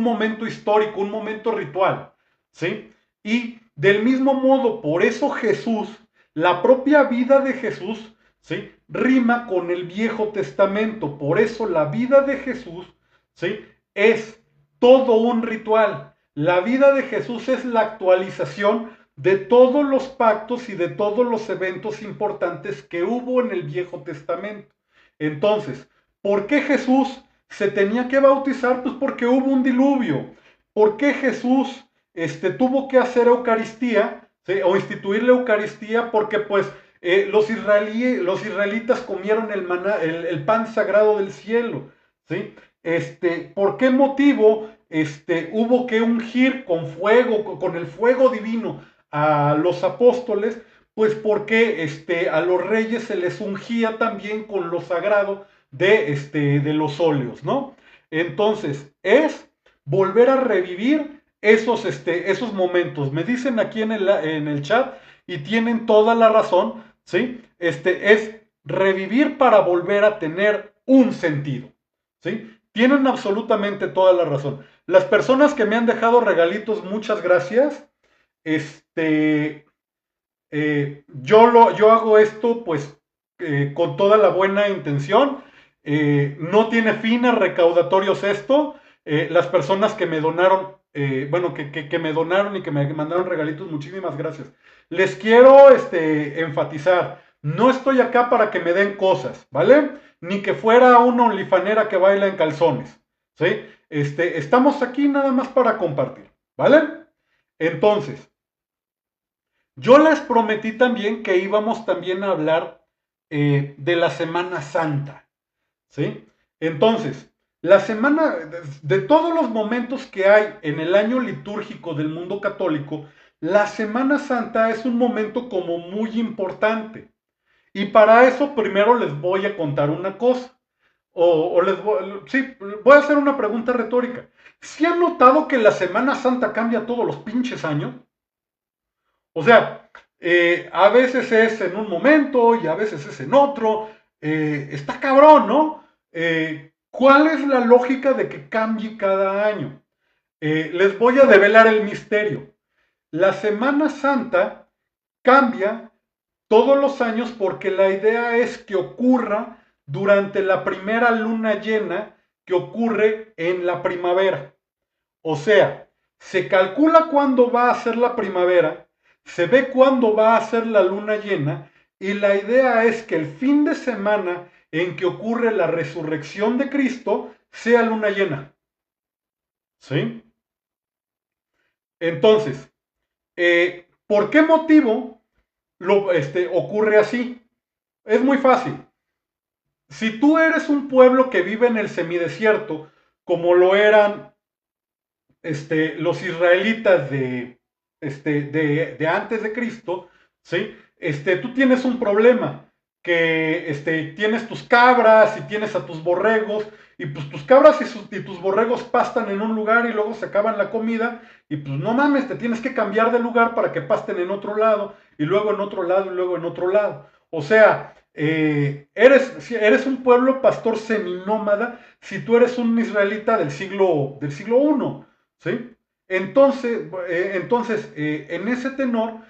momento histórico, un momento ritual, ¿sí? Y del mismo modo, por eso Jesús, la propia vida de Jesús, ¿sí? Rima con el Viejo Testamento. Por eso la vida de Jesús, ¿sí? Es todo un ritual. La vida de Jesús es la actualización de todos los pactos y de todos los eventos importantes que hubo en el Viejo Testamento. Entonces, ¿por qué Jesús se tenía que bautizar? Pues porque hubo un diluvio. ¿Por qué Jesús tuvo que hacer Eucaristía, ¿sí? O instituir la Eucaristía? Porque pues los israelitas comieron el pan sagrado del cielo, ¿sí? ¿Por qué motivo hubo que ungir con fuego, con el fuego divino a los apóstoles? Pues porque a los reyes se les ungía también con lo sagrado de los óleos, ¿no? Entonces, es volver a revivir esos momentos. Me dicen aquí en el chat y tienen toda la razón, ¿sí? Es revivir para volver a tener un sentido, ¿sí? Tienen absolutamente toda la razón. Las personas que me han dejado regalitos, muchas gracias. Yo hago esto pues con toda la buena intención. No tiene fines recaudatorios esto. Las personas que me donaron, bueno, que me donaron y que me mandaron regalitos, muchísimas gracias. Les quiero enfatizar, no estoy acá para que me den cosas, ¿vale? Ni que fuera una onlifanera que baila en calzones, ¿sí? Estamos aquí nada más para compartir, ¿vale? Entonces, yo les prometí también que íbamos también a hablar de la Semana Santa, ¿sí? Entonces, la semana, de todos los momentos que hay en el año litúrgico del mundo católico, la Semana Santa es un momento como muy importante. Y para eso primero les voy a contar una cosa. Sí, voy a hacer una pregunta retórica. ¿Sí han notado que la Semana Santa cambia todos los pinches años? O sea, a veces es en un momento y a veces es en otro. Está cabrón, ¿no? ¿Cuál es la lógica de que cambie cada año? Les voy a develar el misterio. La Semana Santa cambia todos los años porque la idea es que ocurra durante la primera luna llena que ocurre en la primavera. O sea, se calcula cuándo va a ser la primavera, se ve cuándo va a ser la luna llena y la idea es que el fin de semana en que ocurre la resurrección de Cristo sea luna llena. ¿Sí? Entonces, ¿por qué motivo ocurre así? Es muy fácil. Si tú eres un pueblo que vive en el semidesierto, como lo eran los israelitas de antes de Cristo, ¿sí? Tú tienes un problema, que tienes tus cabras y tienes a tus borregos, y pues tus cabras y tus borregos pastan en un lugar y luego se acaban la comida, y pues no mames, te tienes que cambiar de lugar para que pasten en otro lado, y luego en otro lado, y luego en otro lado. O sea, eres un pueblo pastor seminómada si tú eres un israelita del siglo I. ¿Sí? Entonces, en ese tenor,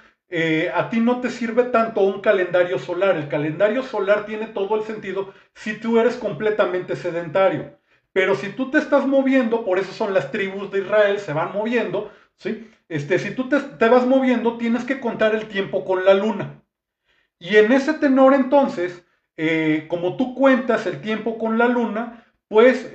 a ti no te sirve tanto un calendario solar. El calendario solar tiene todo el sentido si tú eres completamente sedentario. Pero si tú te estás moviendo, por eso son las tribus de Israel, se van moviendo, ¿sí? Si tú te vas moviendo, tienes que contar el tiempo con la luna. Y en ese tenor, entonces, como tú cuentas el tiempo con la luna, pues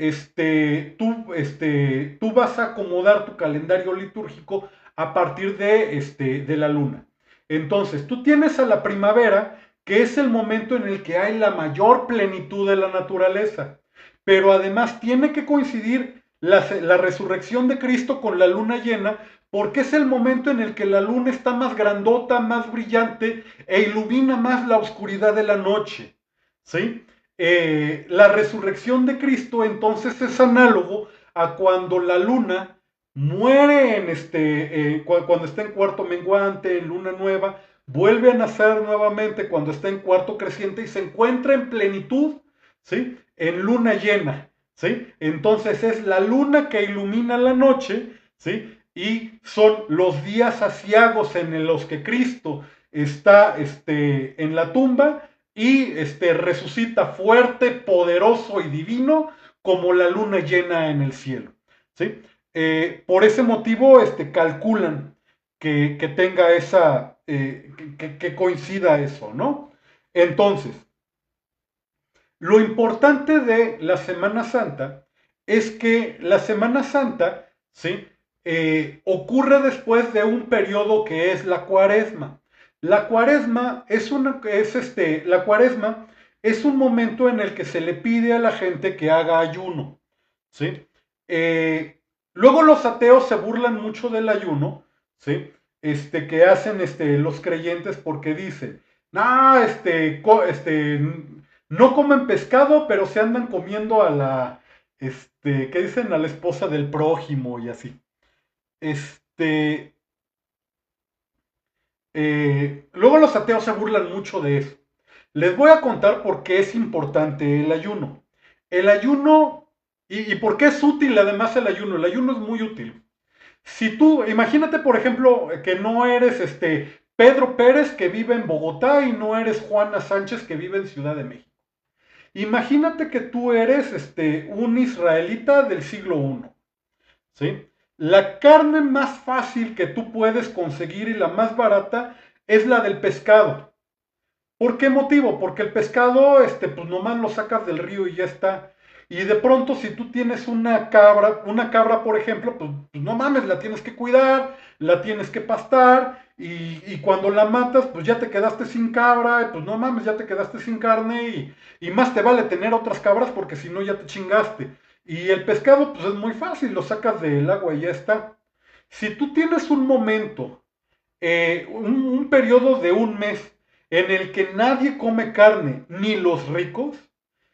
tú vas a acomodar tu calendario litúrgico a partir de la luna. Entonces, tú tienes a la primavera, que es el momento en el que hay la mayor plenitud de la naturaleza, pero además tiene que coincidir la resurrección de Cristo con la luna llena, porque es el momento en el que la luna está más grandota, más brillante e ilumina más la oscuridad de la noche, ¿sí? La resurrección de Cristo entonces es análogo a cuando la luna muere cuando está en cuarto menguante, en luna nueva, vuelve a nacer nuevamente cuando está en cuarto creciente y se encuentra en plenitud, ¿sí? En luna llena, ¿sí? Entonces es la luna que ilumina la noche, ¿sí? Y son los días aciagos en los que Cristo está en la tumba y resucita fuerte, poderoso y divino como la luna llena en el cielo, ¿sí? Por ese motivo calculan que tenga esa, que coincida eso, ¿no? Entonces, lo importante de la Semana Santa es que la Semana Santa, ¿sí? Ocurre después de un periodo que es la Cuaresma. La Cuaresma la Cuaresma es un momento en el que se le pide a la gente que haga ayuno, ¿sí? Luego los ateos se burlan mucho del ayuno, ¿sí? Que hacen los creyentes porque dicen, no, no comen pescado, pero se andan comiendo a ¿qué dicen? A la esposa del prójimo y así. Este, Luego los ateos se burlan mucho de eso. Les voy a contar por qué es importante el ayuno. El ayuno, y por qué es útil además el ayuno. El ayuno es muy útil. Si tú, imagínate por ejemplo que no eres Pedro Pérez que vive en Bogotá y no eres Juana Sánchez que vive en Ciudad de México. Imagínate que tú eres un israelita del siglo I, ¿sí? La carne más fácil que tú puedes conseguir y la más barata es la del pescado. ¿Por qué motivo? Porque el pescado, pues nomás lo sacas del río y ya está. Y de pronto, si tú tienes una cabra, por ejemplo, pues no mames, la tienes que cuidar, la tienes que pastar, y cuando la matas, pues ya te quedaste sin cabra, pues no mames, ya te quedaste sin carne, y más te vale tener otras cabras porque si no ya te chingaste. Y el pescado, pues es muy fácil, lo sacas del agua y ya está. Si tú tienes un momento, un periodo de un mes, en el que nadie come carne, ni los ricos,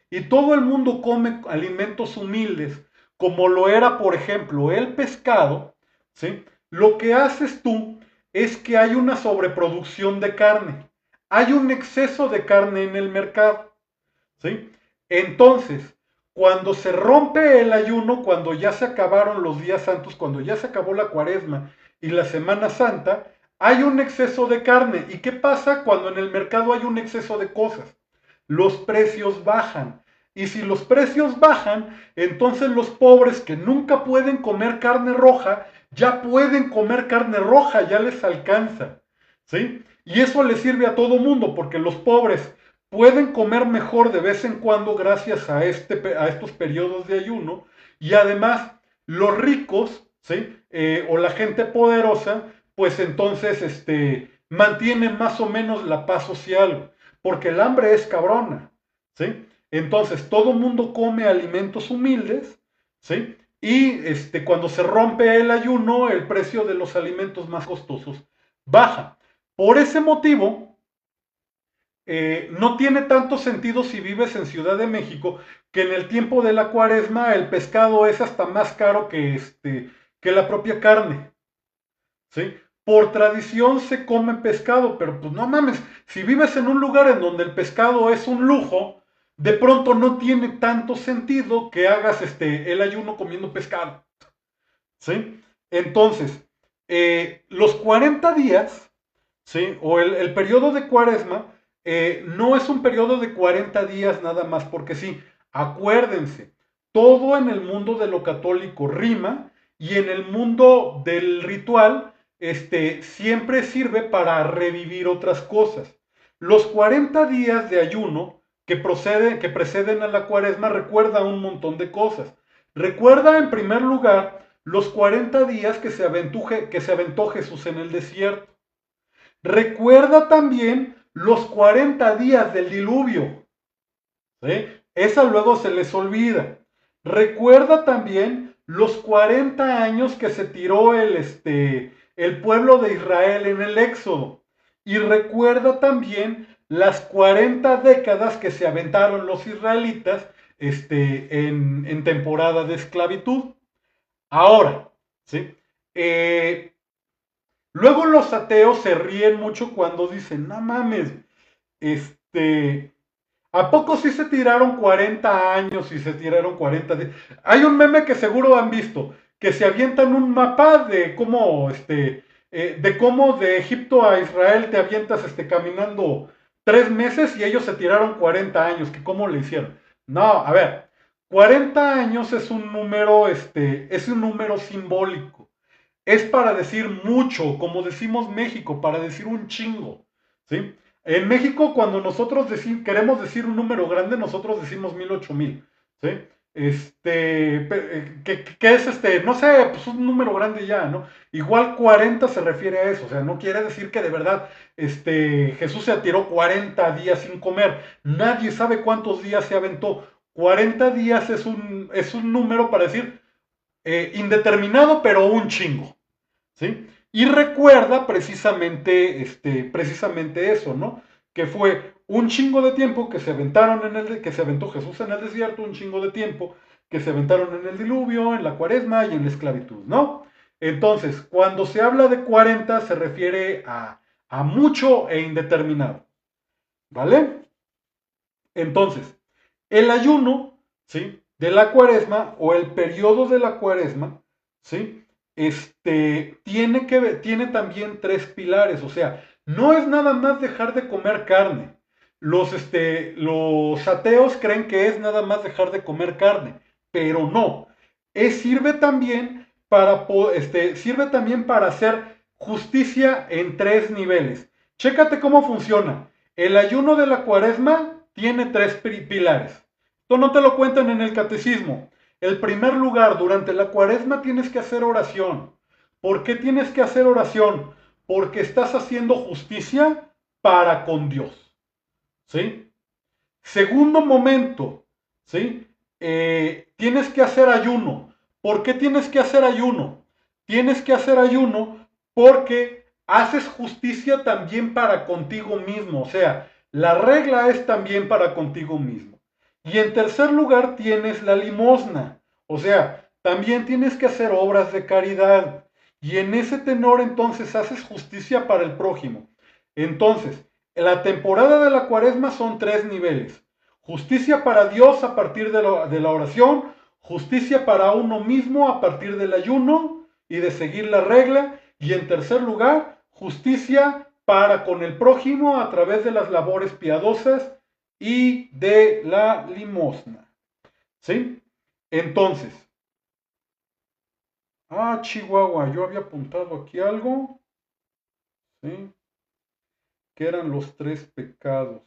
y todo el mundo come alimentos humildes, como lo era, por ejemplo, el pescado, ¿sí? Lo que haces tú es que hay una sobreproducción de carne, hay un exceso de carne en el mercado, ¿sí? Entonces, cuando se rompe el ayuno, cuando ya se acabaron los días santos, cuando ya se acabó la cuaresma y la Semana Santa, hay un exceso de carne. ¿Y qué pasa cuando en el mercado hay un exceso de cosas? Los precios bajan. Y si los precios bajan, entonces los pobres que nunca pueden comer carne roja, ya pueden comer carne roja, ya les alcanza. ¿Sí? Y eso le sirve a todo mundo, porque los pobres pueden comer mejor de vez en cuando gracias a estos periodos de ayuno, y además los ricos, ¿sí? O la gente poderosa, pues entonces mantienen más o menos la paz social, porque el hambre es cabrona, ¿sí? Entonces todo mundo come alimentos humildes, ¿sí? Y cuando se rompe el ayuno, el precio de los alimentos más costosos baja. Por ese motivo, no tiene tanto sentido si vives en Ciudad de México, que en el tiempo de la cuaresma el pescado es hasta más caro que la propia carne, ¿sí? Por tradición se come pescado, pero pues no mames, si vives en un lugar en donde el pescado es un lujo, de pronto no tiene tanto sentido que hagas el ayuno comiendo pescado, ¿sí? Entonces, los 40 días, ¿sí? O el periodo de cuaresma, no es un periodo de 40 días nada más, porque sí, acuérdense, todo en el mundo de lo católico rima y en el mundo del ritual, siempre sirve para revivir otras cosas. Los 40 días de ayuno que preceden a la cuaresma recuerda un montón de cosas. Recuerda en primer lugar los 40 días que se aventó Jesús en el desierto. Recuerda también los 40 días del diluvio, ¿sí? Esa luego se les olvida. Recuerda también los 40 años que se tiró el pueblo de Israel en el Éxodo. Y recuerda también las 40 décadas que se aventaron los israelitas en temporada de esclavitud. Ahora, ¿sí? Luego los ateos se ríen mucho cuando dicen, no mames, este, ¿a poco sí se tiraron 40 años y se tiraron 40 días? Hay un meme que seguro han visto, que se avientan un mapa de cómo de Egipto a Israel te avientas caminando 3 meses y ellos se tiraron 40 años, que cómo le hicieron. No, a ver, 40 años es un número simbólico. Es para decir mucho, como decimos México, para decir un chingo, ¿sí? En México, cuando nosotros queremos decir un número grande, nosotros decimos 1000, 8000, ¿sí? ¿Qué es no sé, pues un número grande ya, ¿no? Igual 40 se refiere a eso, o sea, no quiere decir que de verdad, Jesús se atiró 40 días sin comer. Nadie sabe cuántos días se aventó. 40 días es un número para decir indeterminado, pero un chingo, ¿sí? Y recuerda precisamente eso, ¿no? Que fue un chingo de tiempo que se aventaron que se aventó Jesús en el desierto, un chingo de tiempo que se aventaron en el diluvio, en la cuaresma y en la esclavitud, ¿no? Entonces, cuando se habla de 40 se refiere a mucho e indeterminado, ¿vale? Entonces, el ayuno, ¿sí? De la cuaresma o el periodo de la cuaresma, ¿sí? Tiene también tres pilares, o sea, no es nada más dejar de comer carne. Los ateos creen que es nada más dejar de comer carne, pero no. Sirve también para hacer justicia en tres niveles. Chécate cómo funciona. El ayuno de la cuaresma tiene tres pilares. Esto no te lo cuentan en el catecismo. El primer lugar, durante la cuaresma tienes que hacer oración. ¿Por qué tienes que hacer oración? Porque estás haciendo justicia para con Dios. ¿Sí? Segundo momento, ¿sí? Tienes que hacer ayuno. ¿Por qué tienes que hacer ayuno? Tienes que hacer ayuno porque haces justicia también para contigo mismo. O sea, la regla es también para contigo mismo. Y en tercer lugar tienes la limosna. O sea, también tienes que hacer obras de caridad. Y en ese tenor entonces haces justicia para el prójimo. Entonces, la temporada de la cuaresma son tres niveles. Justicia para Dios a partir de la oración, justicia para uno mismo a partir del ayuno y de seguir la regla. Y en tercer lugar, justicia para con el prójimo a través de las labores piadosas y de la limosna. ¿Sí? Entonces, Chihuahua, yo había apuntado aquí algo, ¿sí? Que eran los tres pecados.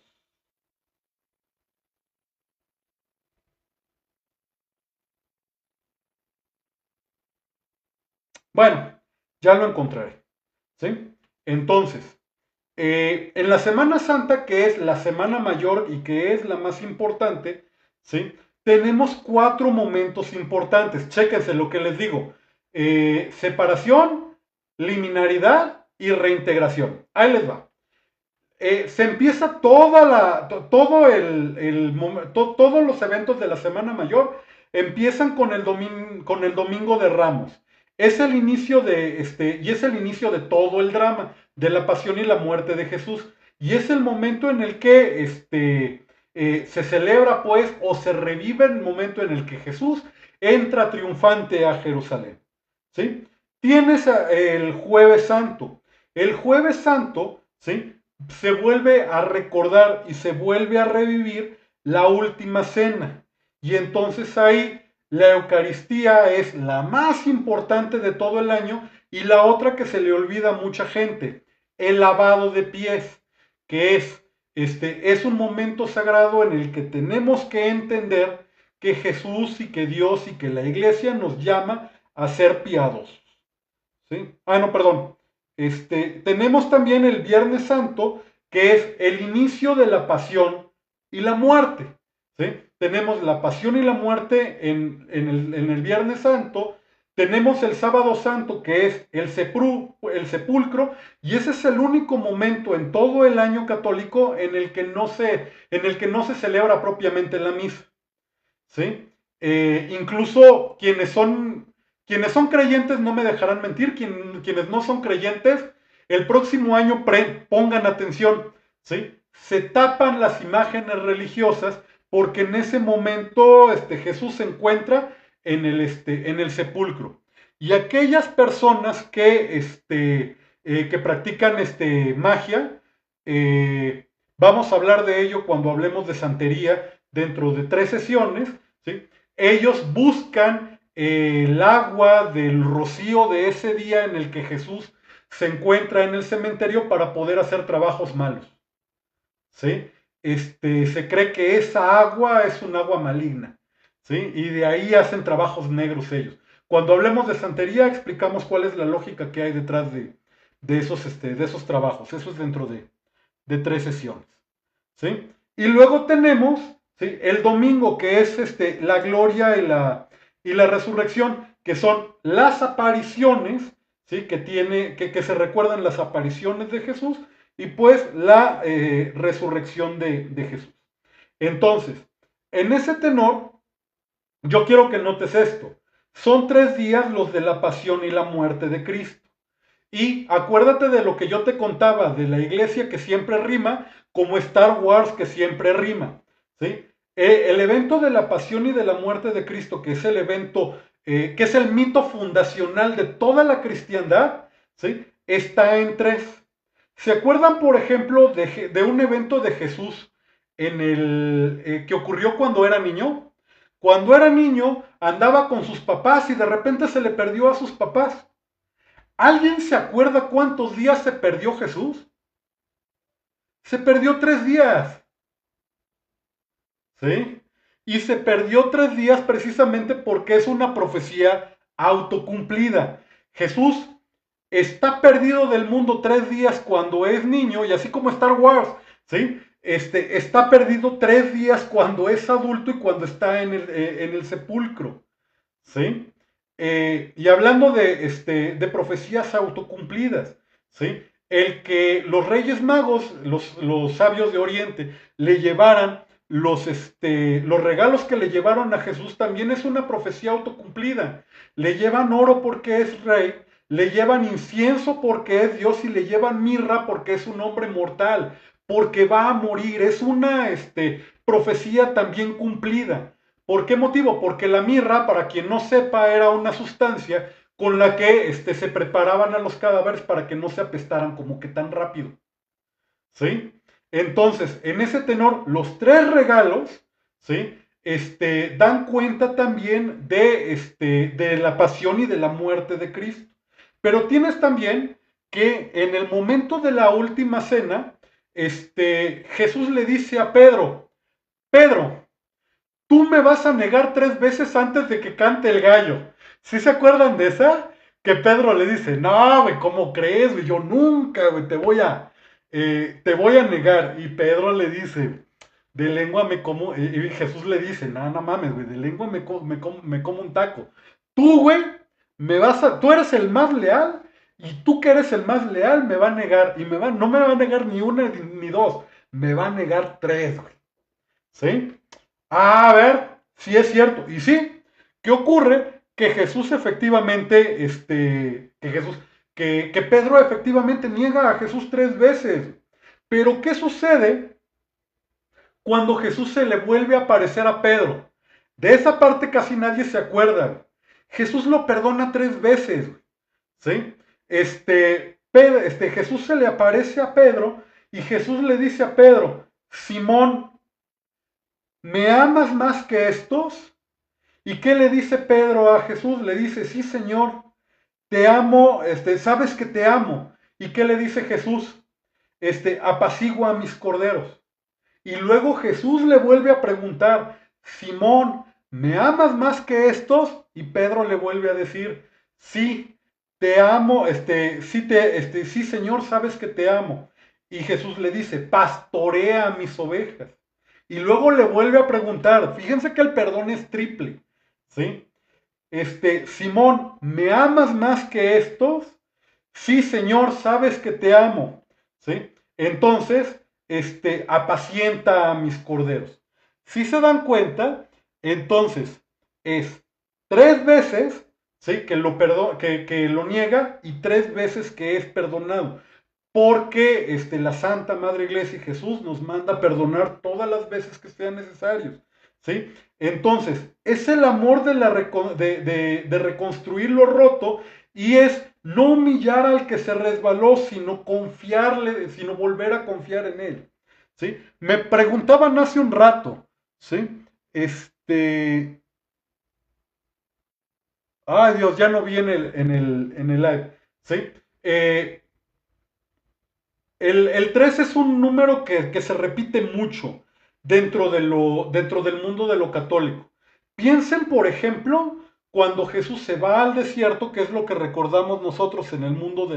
Bueno, ya lo encontraré, ¿sí? Entonces, en la Semana Santa, que es la semana mayor y que es la más importante, ¿sí? Tenemos cuatro momentos importantes. Chéquense lo que les digo. Separación, liminaridad y reintegración. Ahí les va. Se empieza todos los eventos de la Semana Mayor empiezan con el Domingo de Ramos. Es el inicio y es el inicio de todo el drama de la pasión y la muerte de Jesús. Y es el momento en el que se celebra, pues, o se revive el momento en el que Jesús entra triunfante a Jerusalén. ¿Sí? Tienes el Jueves Santo. El Jueves Santo, ¿sí? Se vuelve a recordar y se vuelve a revivir la última cena. Y entonces ahí la Eucaristía es la más importante de todo el año y la otra que se le olvida a mucha gente, el lavado de pies, que es un momento sagrado en el que tenemos que entender que Jesús y que Dios y que la iglesia nos llama a ser piadosos. ¿Sí? No, perdón. Tenemos también el Viernes Santo, que es el inicio de la pasión y la muerte. ¿Sí? Tenemos la pasión y la muerte en el Viernes Santo. Tenemos el sábado santo, que es el sepulcro, y ese es el único momento en todo el año católico en el que no se celebra propiamente la misa. ¿Sí? Incluso quienes son creyentes no me dejarán mentir, quienes no son creyentes, el próximo año pongan atención, ¿sí? Se tapan las imágenes religiosas porque en ese momento Jesús se encuentra en el sepulcro. Y aquellas personas que practican magia, vamos a hablar de ello cuando hablemos de santería dentro de 3 sesiones, ¿sí? Ellos buscan el agua del rocío de ese día en el que Jesús se encuentra en el cementerio para poder hacer trabajos malos, ¿sí? Se cree que esa agua es un agua maligna, ¿sí? Y de ahí hacen trabajos negros ellos. Cuando hablemos de santería explicamos cuál es la lógica que hay detrás de esos trabajos. Eso es dentro de 3 sesiones, ¿sí? Y luego tenemos, ¿sí?, el domingo, que es la gloria y la resurrección, que son las apariciones, ¿sí?, que se recuerdan las apariciones de Jesús y pues la resurrección de Jesús. Entonces, en ese tenor, yo quiero que notes esto. Son 3 días los de la pasión y la muerte de Cristo. Y acuérdate de lo que yo te contaba de la iglesia que siempre rima, como Star Wars que siempre rima, ¿sí? El evento de la pasión y de la muerte de Cristo, que es el evento, que es el mito fundacional de toda la cristiandad, ¿sí?, está en 3. ¿Se acuerdan, por ejemplo, de un evento de Jesús que ocurrió cuando era niño? Cuando era niño andaba con sus papás y de repente se le perdió a sus papás. ¿Alguien se acuerda cuántos días se perdió Jesús? Se perdió 3 días, ¿sí? Y se perdió 3 días precisamente porque es una profecía autocumplida. Jesús está perdido del mundo 3 días cuando es niño, y así como Star Wars, ¿sí? Está perdido 3 días cuando es adulto y cuando está en el sepulcro, ¿sí? Y hablando de profecías autocumplidas, ¿sí? El que los reyes magos, los sabios de Oriente, le llevaran los regalos que le llevaron a Jesús también es una profecía autocumplida. Le llevan oro porque es rey, le llevan incienso porque es Dios y le llevan mirra porque es un hombre mortal, porque va a morir. Es una profecía también cumplida. ¿Por qué motivo? Porque la mirra, para quien no sepa, era una sustancia con la que se preparaban a los cadáveres para que no se apestaran como que tan rápido, ¿sí? Entonces, en ese tenor, los 3 regalos, ¿sí?, dan cuenta también de la pasión y de la muerte de Cristo. Pero tienes también que en el momento de la última cena, Jesús le dice a Pedro: Pedro, tú me vas a negar 3 veces antes de que cante el gallo. ¿Sí se acuerdan de esa? Que Pedro le dice: no, güey, ¿cómo crees, güey? Yo nunca, güey, te voy a negar. Y Pedro le dice: de lengua me como, y Jesús le dice: no, no mames, güey, de lengua me como un taco. Tú, güey, tú eres el más leal, y tú que eres el más leal me va a negar, y no me va a negar ni una ni dos, me va a negar 3, güey. ¿Sí? A ver, si es cierto. Y sí, ¿qué ocurre? Que Jesús efectivamente, que Pedro efectivamente niega a Jesús 3 veces. Pero ¿qué sucede cuando Jesús se le vuelve a aparecer a Pedro? De esa parte casi nadie se acuerda. Jesús lo perdona 3 veces, ¿sí? Jesús se le aparece a Pedro y Jesús le dice a Pedro: Simón, ¿me amas más que estos? ¿Y qué le dice Pedro a Jesús? Le dice: sí, Señor, te amo, sabes que te amo. ¿Y qué le dice Jesús? Apacigua a mis corderos. Y luego Jesús le vuelve a preguntar: Simón, ¿me amas más que estos? Y Pedro le vuelve a decir: sí, te amo, sí, Señor, sabes que te amo. Y Jesús le dice: pastorea mis ovejas. Y luego le vuelve a preguntar. Fíjense que el perdón es triple, ¿sí? Simón, ¿me amas más que estos? Sí, Señor, sabes que te amo, ¿sí? Entonces, apacienta a mis corderos. Si se dan cuenta, entonces es 3 veces, ¿sí? Que lo niega y 3 veces que es perdonado. Porque la Santa Madre Iglesia y Jesús nos manda perdonar todas las veces que sean necesarios, ¿sí? Entonces, es el amor de reconstruir lo roto y es no humillar al que se resbaló, sino confiarle, sino volver a confiar en él, ¿sí? Me preguntaban hace un rato, ¿sí? Ay Dios, ya no vi en el live, ¿sí? Eh, el 3 es un número que se repite mucho dentro del mundo de lo católico. Piensen, por ejemplo, cuando Jesús se va al desierto, que es lo que recordamos nosotros en el mundo de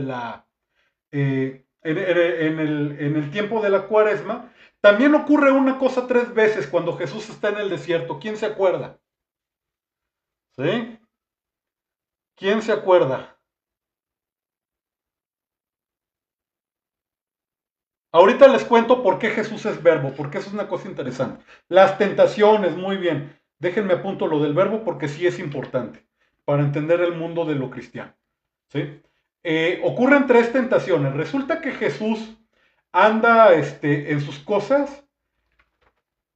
en el tiempo de la cuaresma. También ocurre una cosa 3 veces cuando Jesús está en el desierto. ¿Quién se acuerda? ¿Sí? ¿Quién se acuerda? Ahorita les cuento por qué Jesús es verbo, porque eso es una cosa interesante. Las tentaciones, muy bien. Déjenme apunto lo del verbo porque sí es importante para entender el mundo de lo cristiano. ¿Sí? Ocurren 3 tentaciones. Resulta que Jesús anda en sus cosas.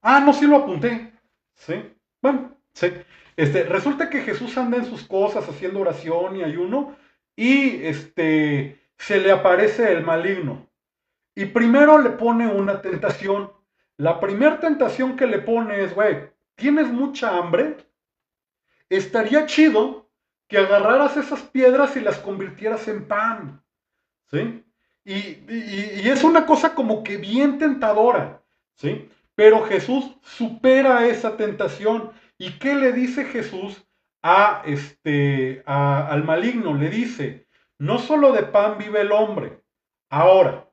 Ah, no, sí lo apunté. Sí. Bueno, sí. Resulta que Jesús anda en sus cosas haciendo oración y ayuno y se le aparece el maligno. Y primero le pone una tentación. La primera tentación que le pone es, güey, ¿tienes mucha hambre? Estaría chido que agarraras esas piedras y las convirtieras en pan, ¿sí? Y es una cosa como que bien tentadora, ¿sí? Pero Jesús supera esa tentación. ¿Y qué le dice Jesús al maligno? Le dice, no solo de pan vive el hombre. Ahora,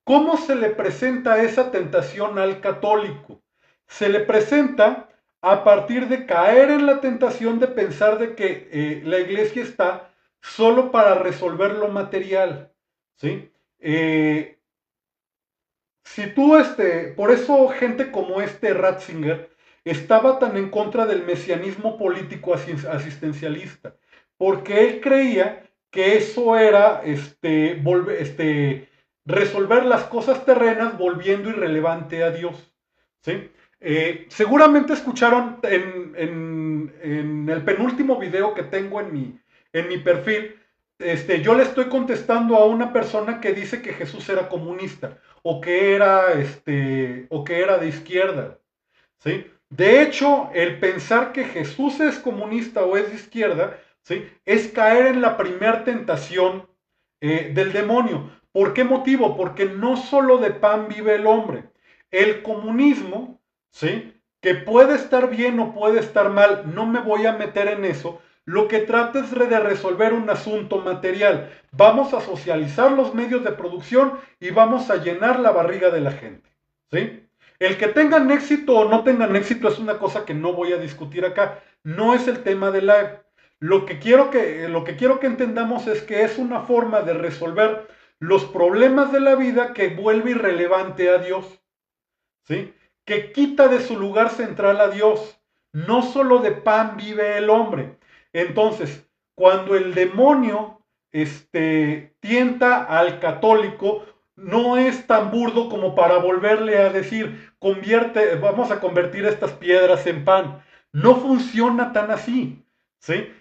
¿cómo se le presenta esa tentación al católico? Se le presenta a partir de caer en la tentación de pensar de que la iglesia está solo para resolver lo material, ¿sí? Si tú, por eso gente como Ratzinger estaba tan en contra del mesianismo político asistencialista, porque él creía que eso era, resolver las cosas terrenas volviendo irrelevante a Dios, ¿sí? Seguramente escucharon en el penúltimo video que tengo en mi perfil, yo le estoy contestando a una persona que dice que Jesús era comunista o que era de izquierda, ¿sí? De hecho, el pensar que Jesús es comunista o es de izquierda, ¿sí? Es caer en la primer tentación del demonio. ¿Por qué motivo? Porque no solo de pan vive el hombre. El comunismo, ¿sí? Que puede estar bien o puede estar mal, no me voy a meter en eso. Lo que trata es de resolver un asunto material. Vamos a socializar los medios de producción y vamos a llenar la barriga de la gente, ¿sí? El que tengan éxito o no tengan éxito es una cosa que no voy a discutir acá. No es el tema de la... Lo que quiero que entendamos es que es una forma de resolver los problemas de la vida que vuelve irrelevante a Dios, ¿sí? Que quita de su lugar central a Dios. No solo de pan vive el hombre. Entonces, cuando el demonio tienta al católico, no es tan burdo como para volverle a decir, vamos a convertir estas piedras en pan. No funciona tan así, ¿sí?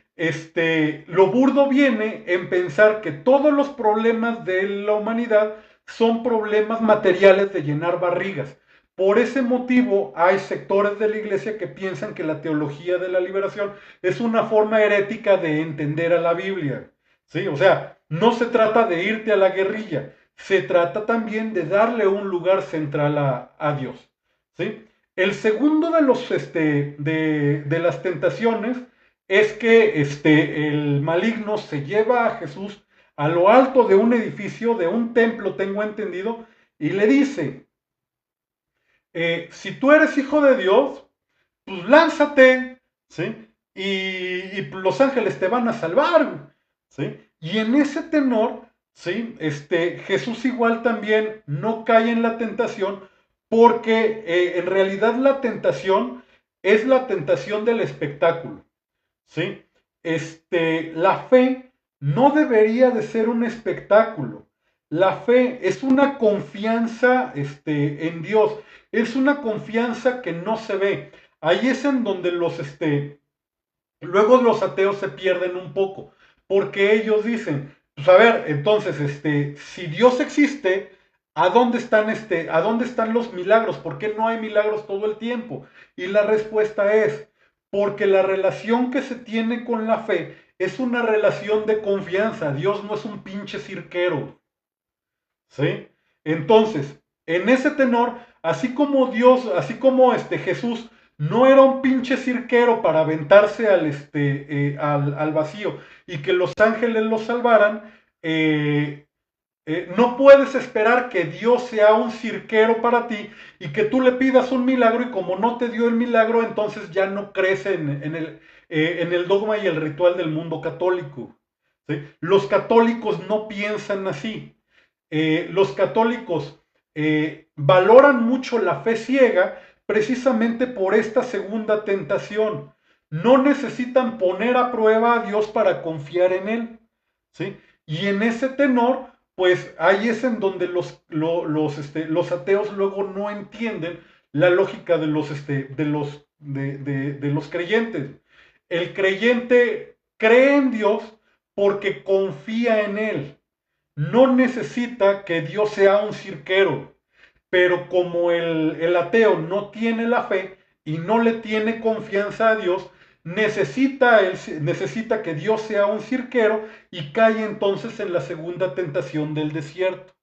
Lo burdo viene en pensar que todos los problemas de la humanidad son problemas materiales de llenar barrigas. Por ese motivo hay sectores de la iglesia que piensan que la teología de la liberación es una forma herética de entender a la Biblia, ¿sí? O sea, no se trata de irte a la guerrilla, se trata también de darle un lugar central a Dios, ¿sí? El segundo de las tentaciones es que el maligno se lleva a Jesús a lo alto de un edificio, de un templo, tengo entendido, y le dice, si tú eres hijo de Dios, pues lánzate, ¿sí? y los ángeles te van a salvar, ¿sí? Y en ese tenor, ¿sí? Jesús igual también no cae en la tentación porque en realidad la tentación es la tentación del espectáculo, ¿sí? La fe no debería de ser un espectáculo. La fe es una confianza, en Dios. Es una confianza que no se ve. Ahí es en donde luego los ateos se pierden un poco, porque ellos dicen, pues a ver, entonces, si Dios existe, ¿a dónde están los milagros? ¿Por qué no hay milagros todo el tiempo? Y la respuesta es, porque la relación que se tiene con la fe es una relación de confianza. Dios no es un pinche cirquero, ¿sí? Entonces, en ese tenor, así como Dios, así como Jesús no era un pinche cirquero para aventarse al vacío y que los ángeles lo salvaran, no puedes esperar que Dios sea un cirquero para ti y que tú le pidas un milagro y como no te dio el milagro, entonces ya no crees en el dogma y el ritual del mundo católico, ¿sí? Los católicos no piensan así. Los católicos valoran mucho la fe ciega precisamente por esta segunda tentación. No necesitan poner a prueba a Dios para confiar en Él, ¿sí? Y en ese tenor, pues ahí es en donde los ateos luego no entienden la lógica de los creyentes. El creyente cree en Dios porque confía en Él. No necesita que Dios sea un cirquero, pero como el ateo no tiene la fe y no le tiene confianza a Dios, necesita que Dios sea un cirquero y cae entonces en la segunda tentación del desierto,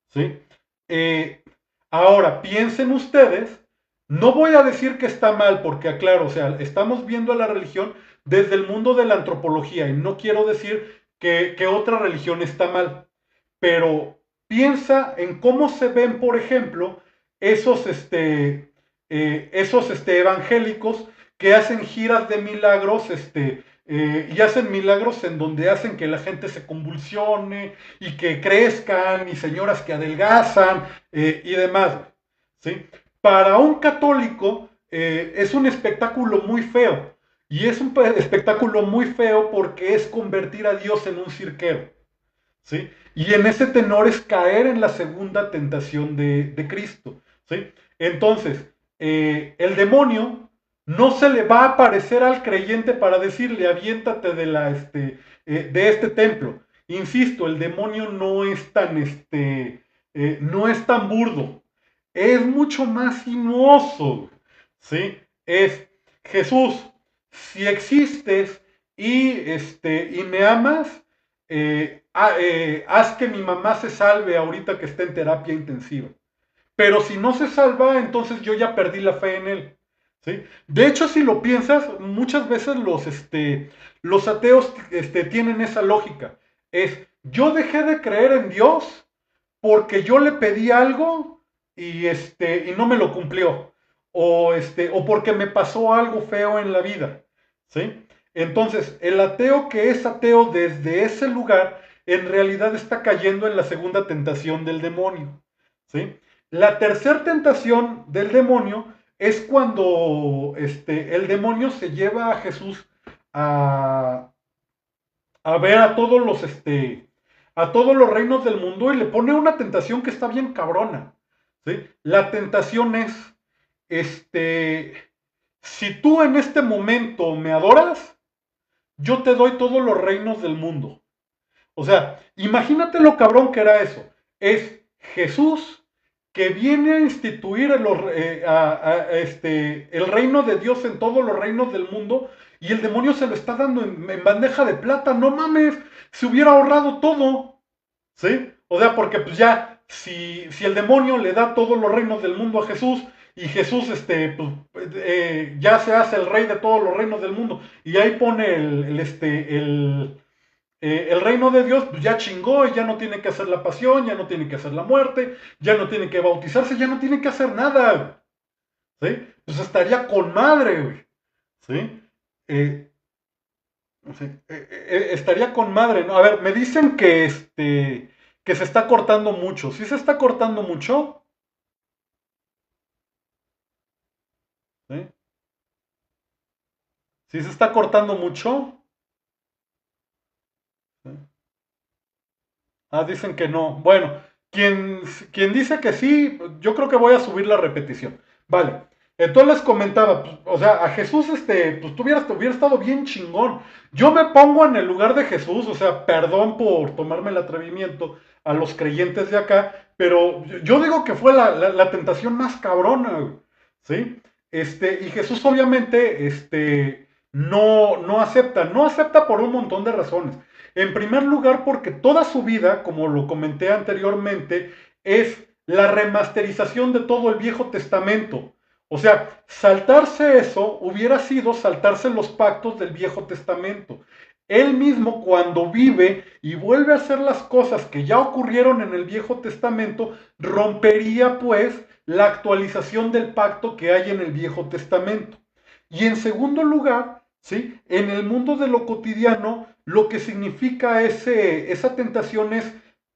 ¿sí? Eh, Ahora, piensen ustedes, no voy a decir que está mal, porque aclaro, o sea, estamos viendo a la religión desde el mundo de la antropología y no quiero decir que otra religión está mal, pero piensa en cómo se ven, por ejemplo, esos evangélicos que hacen giras de milagros, y hacen milagros en donde hacen que la gente se convulsione y que crezcan y señoras que adelgazan y demás, ¿sí? Para un católico es un espectáculo muy feo y es un espectáculo muy feo porque es convertir a Dios en un cirquero, ¿sí? Y en ese tenor es caer en la segunda tentación de Cristo, ¿sí? Entonces, el demonio no se le va a aparecer al creyente para decirle, aviéntate de este templo. Insisto, el demonio no es tan burdo, es mucho más sinuoso, ¿sí? Es Jesús, si existes y me amas, haz que mi mamá se salve ahorita que esté en terapia intensiva. Pero si no se salva, entonces yo ya perdí la fe en él, ¿sí? De hecho, si lo piensas, muchas veces los ateos tienen esa lógica. Es, yo dejé de creer en Dios porque yo le pedí algo y no me lo cumplió. O porque me pasó algo feo en la vida, ¿sí? Entonces, el ateo que es ateo desde ese lugar, en realidad está cayendo en la segunda tentación del demonio, ¿sí? La tercera tentación del demonio es cuando el demonio se lleva a Jesús a, a ver a todos los reinos del mundo y le pone una tentación que está bien cabrona, ¿sí? La tentación es, si tú en este momento me adoras, yo te doy todos los reinos del mundo. O sea, imagínate lo cabrón que era eso. Es Jesús que viene a instituir el reino de Dios en todos los reinos del mundo y el demonio se lo está dando en bandeja de plata. No mames, se hubiera ahorrado todo, ¿sí? O sea, porque pues ya, si el demonio le da todos los reinos del mundo a Jesús y Jesús ya se hace el rey de todos los reinos del mundo y ahí pone el reino de Dios, pues ya chingó y ya no tiene que hacer la pasión, ya no tiene que hacer la muerte, ya no tiene que bautizarse, ya no tiene que hacer nada, ¿sí? Pues estaría con madre, güey, ¿sí? Sí, estaría con madre, ¿no? A ver, me dicen que que se está cortando mucho. ¿Sí se está cortando mucho? ¿Sí? ¿Sí se está cortando mucho? ¿Sí? Ah, dicen que no. Bueno, quien, quien dice que sí, yo creo que voy a subir la repetición. Vale. Entonces les comentaba, pues, o sea, a Jesús, pues hubiera estado bien chingón. Yo me pongo en el lugar de Jesús, o sea, perdón por tomarme el atrevimiento a los creyentes de acá, pero yo digo que fue la tentación más cabrona, güey, ¿sí? Y Jesús obviamente, no acepta por un montón de razones. En primer lugar, porque toda su vida, como lo comenté anteriormente, es la remasterización de todo el Viejo Testamento. O sea, saltarse eso hubiera sido saltarse los pactos del Viejo Testamento. Él mismo, cuando vive y vuelve a hacer las cosas que ya ocurrieron en el Viejo Testamento, rompería pues la actualización del pacto que hay en el Viejo Testamento. Y en segundo lugar, ¿sí? En el mundo de lo cotidiano, lo que significa esa tentación es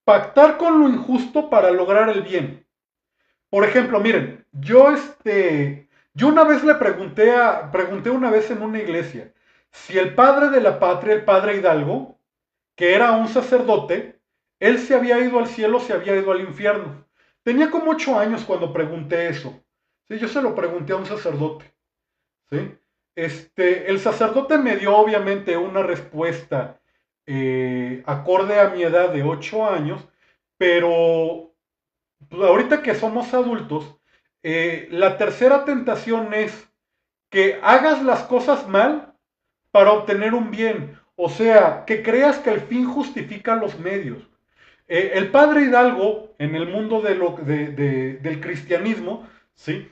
pactar con lo injusto para lograr el bien. Por ejemplo, miren, yo una vez pregunté una vez en una iglesia si el padre de la patria, el padre Hidalgo, que era un sacerdote, él se había ido al cielo, se había ido al infierno. Tenía como 8 años cuando pregunté eso. Sí, yo se lo pregunté a un sacerdote. ¿Sí? El sacerdote me dio obviamente una respuesta acorde a mi edad de 8 años, pero pues, ahorita que somos adultos, la tercera tentación es que hagas las cosas mal para obtener un bien. O sea, que creas que el fin justifica los medios. El padre Hidalgo, en el mundo del cristianismo, ¿sí?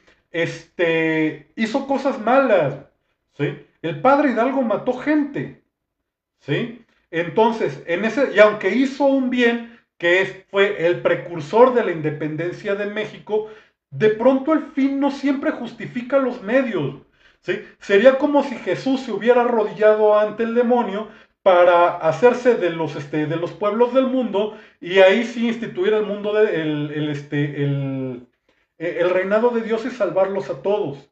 Hizo cosas malas, ¿sí? El padre Hidalgo mató gente, ¿sí? Entonces, y aunque hizo un bien, fue el precursor de la independencia de México, de pronto el fin no siempre justifica los medios, ¿sí? Sería como si Jesús se hubiera arrodillado ante el demonio para hacerse de los pueblos del mundo y ahí sí instituir el mundo, el reinado de Dios y salvarlos a todos,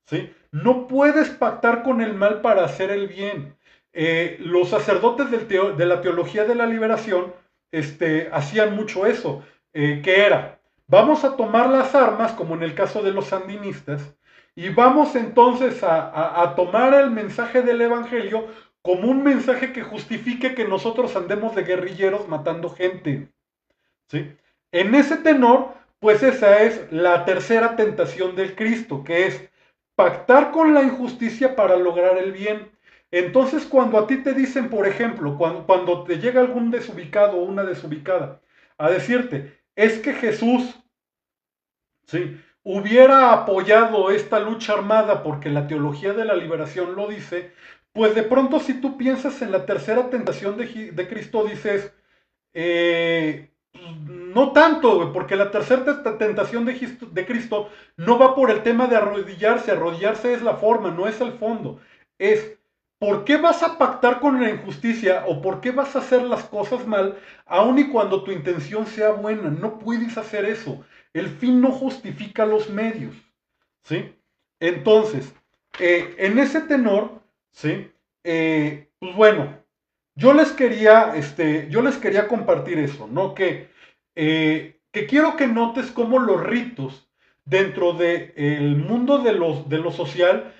¿sí? No puedes pactar con el mal para hacer el bien. Los sacerdotes de la teología de la liberación hacían mucho eso, que era, vamos a tomar las armas, como en el caso de los sandinistas, y vamos entonces a tomar el mensaje del Evangelio como un mensaje que justifique que nosotros andemos de guerrilleros matando gente. ¿Sí? En ese tenor, pues esa es la tercera tentación del Cristo, que es pactar con la injusticia para lograr el bien. Entonces, cuando a ti te dicen, por ejemplo, cuando te llega algún desubicado o una desubicada a decirte, es que Jesús, ¿sí? Hubiera apoyado esta lucha armada porque la teología de la liberación lo dice, pues de pronto si tú piensas en la tercera tentación de Cristo, dices, no tanto, güey, porque la tercera tentación de Cristo no va por el tema de arrodillarse. Arrodillarse es la forma, no es el fondo. Es, ¿por qué vas a pactar con la injusticia o por qué vas a hacer las cosas mal, aun y cuando tu intención sea buena? No puedes hacer eso. El fin no justifica los medios, ¿sí? Entonces, en ese tenor, ¿sí? Pues bueno, yo les quería compartir eso, ¿no? Que quiero que notes cómo los ritos dentro del mundo de lo social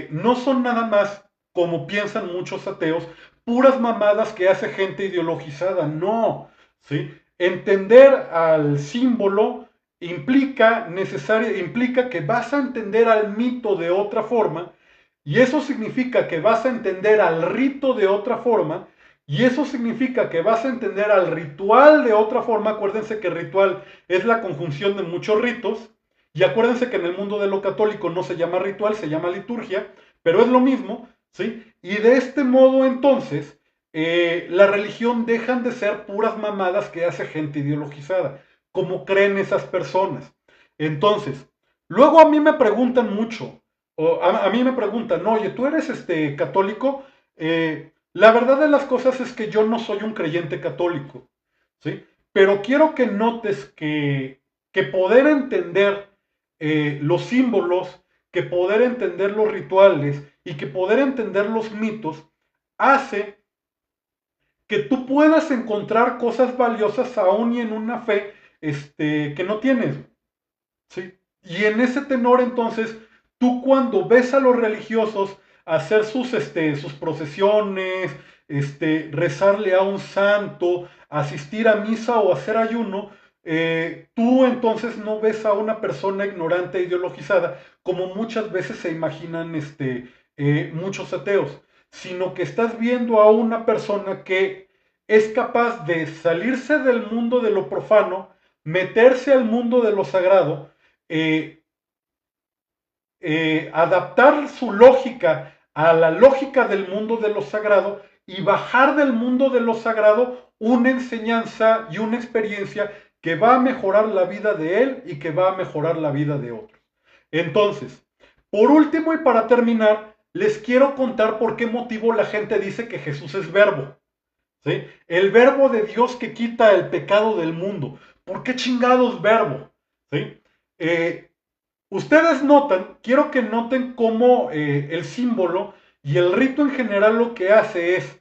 no son nada más, como piensan muchos ateos, puras mamadas que hace gente ideologizada. No, ¿sí? Entender al símbolo implica que vas a entender al mito de otra forma, y eso significa que vas a entender al rito de otra forma, y eso significa que vas a entender al ritual de otra forma. Acuérdense que ritual es la conjunción de muchos ritos, y acuérdense que en el mundo de lo católico no se llama ritual, se llama liturgia, pero es lo mismo, ¿sí? Y de este modo entonces, la religión dejan de ser puras mamadas que hace gente ideologizada, como creen esas personas. Entonces, luego a mí me preguntan mucho, a mí me preguntan, oye, ¿tú eres católico? La verdad de las cosas es que yo no soy un creyente católico, ¿sí? Pero quiero que notes que poder entender los símbolos, que poder entender los rituales y que poder entender los mitos hace que tú puedas encontrar cosas valiosas aún y en una fe que no tienes, ¿sí? Y en ese tenor, entonces, tú cuando ves a los religiosos hacer sus procesiones, rezarle a un santo, asistir a misa o hacer ayuno, tú entonces no ves a una persona ignorante e ideologizada, como muchas veces se imaginan muchos ateos, sino que estás viendo a una persona que es capaz de salirse del mundo de lo profano, meterse al mundo de lo sagrado, eh, adaptar su lógica a la lógica del mundo de lo sagrado y bajar del mundo de lo sagrado una enseñanza y una experiencia que va a mejorar la vida de él y que va a mejorar la vida de otros. Entonces, por último y para terminar, les quiero contar por qué motivo la gente dice que Jesús es verbo. ¿Sí? El verbo de Dios que quita el pecado del mundo. ¿Por qué chingados verbo? ¿Sí? Eh, Ustedes notan, quiero que noten cómo el símbolo y el rito en general lo que hace es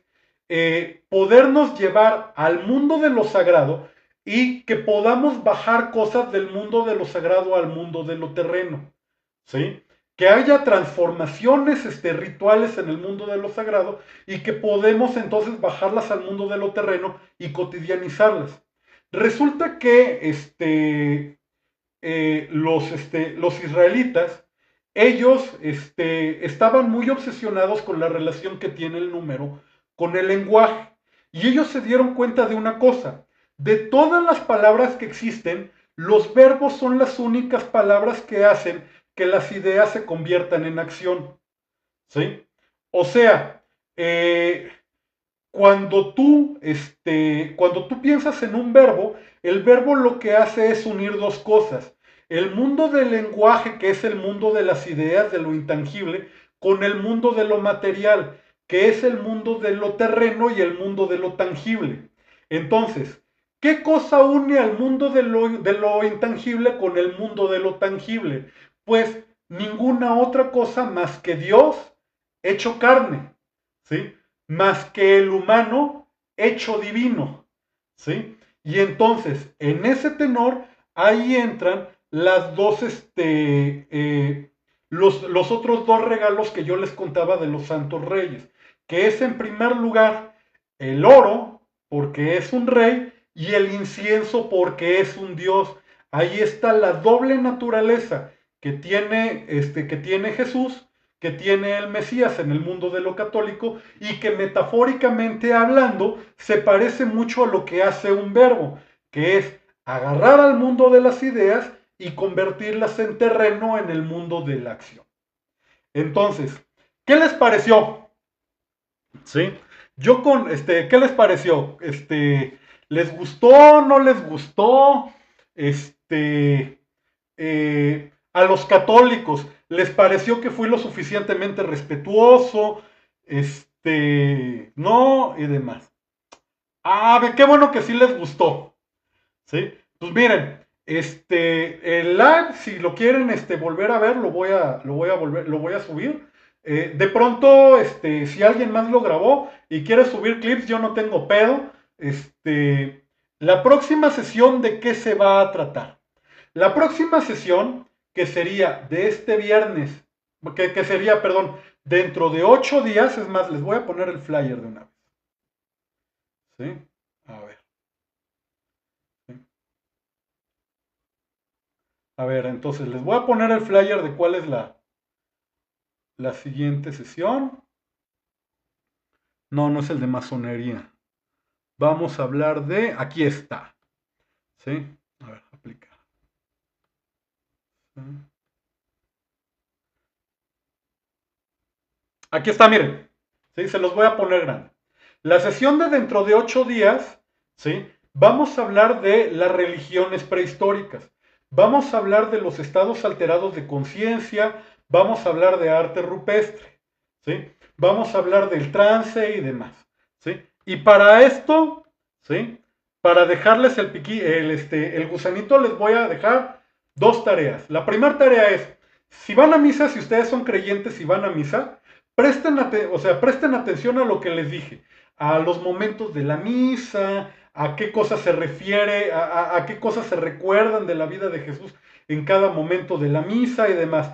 podernos llevar al mundo de lo sagrado y que podamos bajar cosas del mundo de lo sagrado al mundo de lo terreno. ¿Sí? Que haya transformaciones rituales en el mundo de lo sagrado y que podemos entonces bajarlas al mundo de lo terreno y cotidianizarlas. Resulta que los israelitas, ellos estaban muy obsesionados con la relación que tiene el número con el lenguaje. Y ellos se dieron cuenta de una cosa, de todas las palabras que existen, los verbos son las únicas palabras que hacen que las ideas se conviertan en acción. ¿Sí? O sea, cuando tú piensas en un verbo, el verbo lo que hace es unir dos cosas. El mundo del lenguaje, que es el mundo de las ideas, de lo intangible, con el mundo de lo material, que es el mundo de lo terreno y el mundo de lo tangible. Entonces, ¿qué cosa une al mundo de lo intangible con el mundo de lo tangible? Pues ninguna otra cosa más que Dios hecho carne, ¿sí? Más que el humano hecho divino, ¿sí? Y entonces, en ese tenor, ahí entran las dos, los otros dos regalos que yo les contaba de los santos reyes, que es en primer lugar el oro, porque es un rey, y el incienso, porque es un dios. Ahí está la doble naturaleza que tiene Jesús, que tiene el Mesías en el mundo de lo católico y que metafóricamente hablando se parece mucho a lo que hace un verbo, que es agarrar al mundo de las ideas y convertirlas en terreno en el mundo de la acción. Entonces, ¿qué les pareció? ¿Sí? ¿Qué les pareció? ¿Les gustó? ¿No les gustó? A los católicos, ¿les pareció que fui lo suficientemente respetuoso? No, y demás. Qué bueno que sí les gustó. ¿Sí? Pues miren, el live, si lo quieren volver a ver, lo voy a subir. De pronto, si alguien más lo grabó y quiere subir clips, yo no tengo pedo. La próxima sesión, ¿de qué se va a tratar? La próxima sesión, que sería de este viernes, que sería, perdón, dentro de 8 días, es más, les voy a poner el flyer de una vez. ¿Sí? A ver. ¿Sí? A ver, entonces les voy a poner el flyer de cuál es la siguiente sesión. No, no es el de masonería. Vamos a hablar de... Aquí está. ¿Sí? A ver, aplicar. ¿Sí? Aquí está, miren. ¿Sí? Se los voy a poner grande. La sesión de dentro de 8 días, ¿sí? Vamos a hablar de las religiones prehistóricas. Vamos a hablar de los estados alterados de conciencia. Vamos a hablar de arte rupestre, ¿sí? Vamos a hablar del trance y demás. ¿sí? Y para esto, ¿sí? Para dejarles el gusanito, les voy a dejar dos tareas. La primera tarea es, si van a misa, si ustedes son creyentes y van a misa, presten atención a lo que les dije, a los momentos de la misa, a qué cosas se refiere, a qué cosas se recuerdan de la vida de Jesús en cada momento de la misa y demás.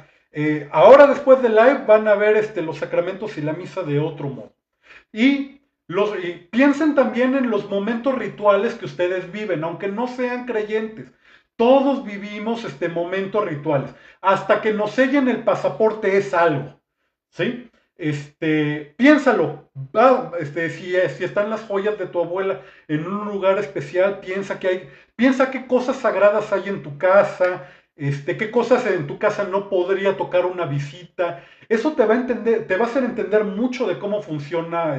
Ahora después del live van a ver los sacramentos y la misa de otro modo. Y piensen también en los momentos rituales que ustedes viven, aunque no sean creyentes. Todos vivimos momentos rituales. Hasta que nos sellen el pasaporte es algo. ¿Sí? Piénsalo. Si están las joyas de tu abuela en un lugar especial, piensa qué cosas sagradas hay en tu casa, qué cosas en tu casa no podría tocar una visita. Eso te va a hacer entender mucho de cómo funciona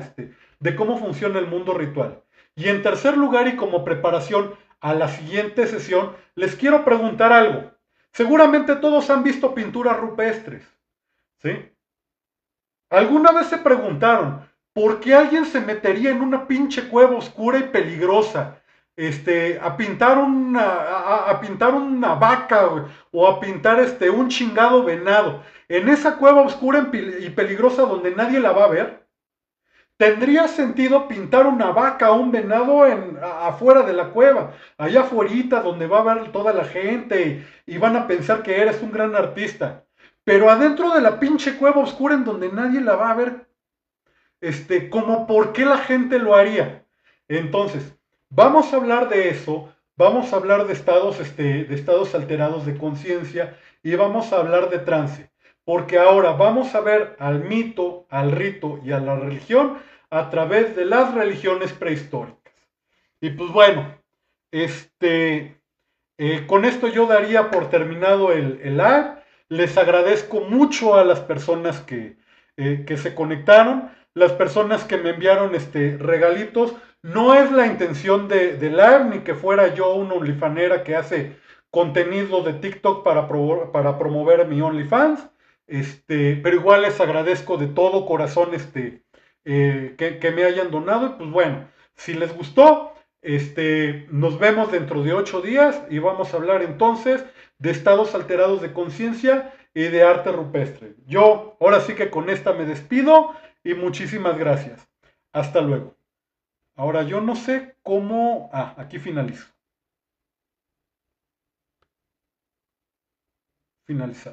el mundo ritual. Y en tercer lugar, y como preparación a la siguiente sesión, les quiero preguntar algo. Seguramente todos han visto pinturas rupestres, ¿sí? ¿Alguna vez se preguntaron por qué alguien se metería en una pinche cueva oscura y peligrosa? A pintar una vaca, güey, o a pintar un chingado venado en esa cueva oscura y peligrosa donde nadie la va a ver. Tendría sentido pintar una vaca o un venado afuera de la cueva, allá afuera donde va a ver toda la gente y van a pensar que eres un gran artista. Pero adentro de la pinche cueva oscura en donde nadie la va a ver, como por qué la gente lo haría. Entonces, vamos a hablar de eso, vamos a hablar de estados alterados de conciencia y vamos a hablar de trance. Porque ahora vamos a ver al mito, al rito y a la religión a través de las religiones prehistóricas. Y pues bueno, con esto yo daría por terminado el live. Les agradezco mucho a las personas que se conectaron, las personas que me enviaron regalitos. No es la intención de live ni que fuera yo una OnlyFanera que hace contenido de TikTok para promover mi OnlyFans. Pero igual les agradezco de todo corazón que me hayan donado. Y pues bueno, si les gustó, nos vemos dentro de 8 días y vamos a hablar entonces de estados alterados de conciencia y de arte rupestre. Yo ahora sí que con esta me despido y muchísimas gracias. Hasta luego. Ahora yo no sé cómo... Ah, aquí finalizo. Finalizado.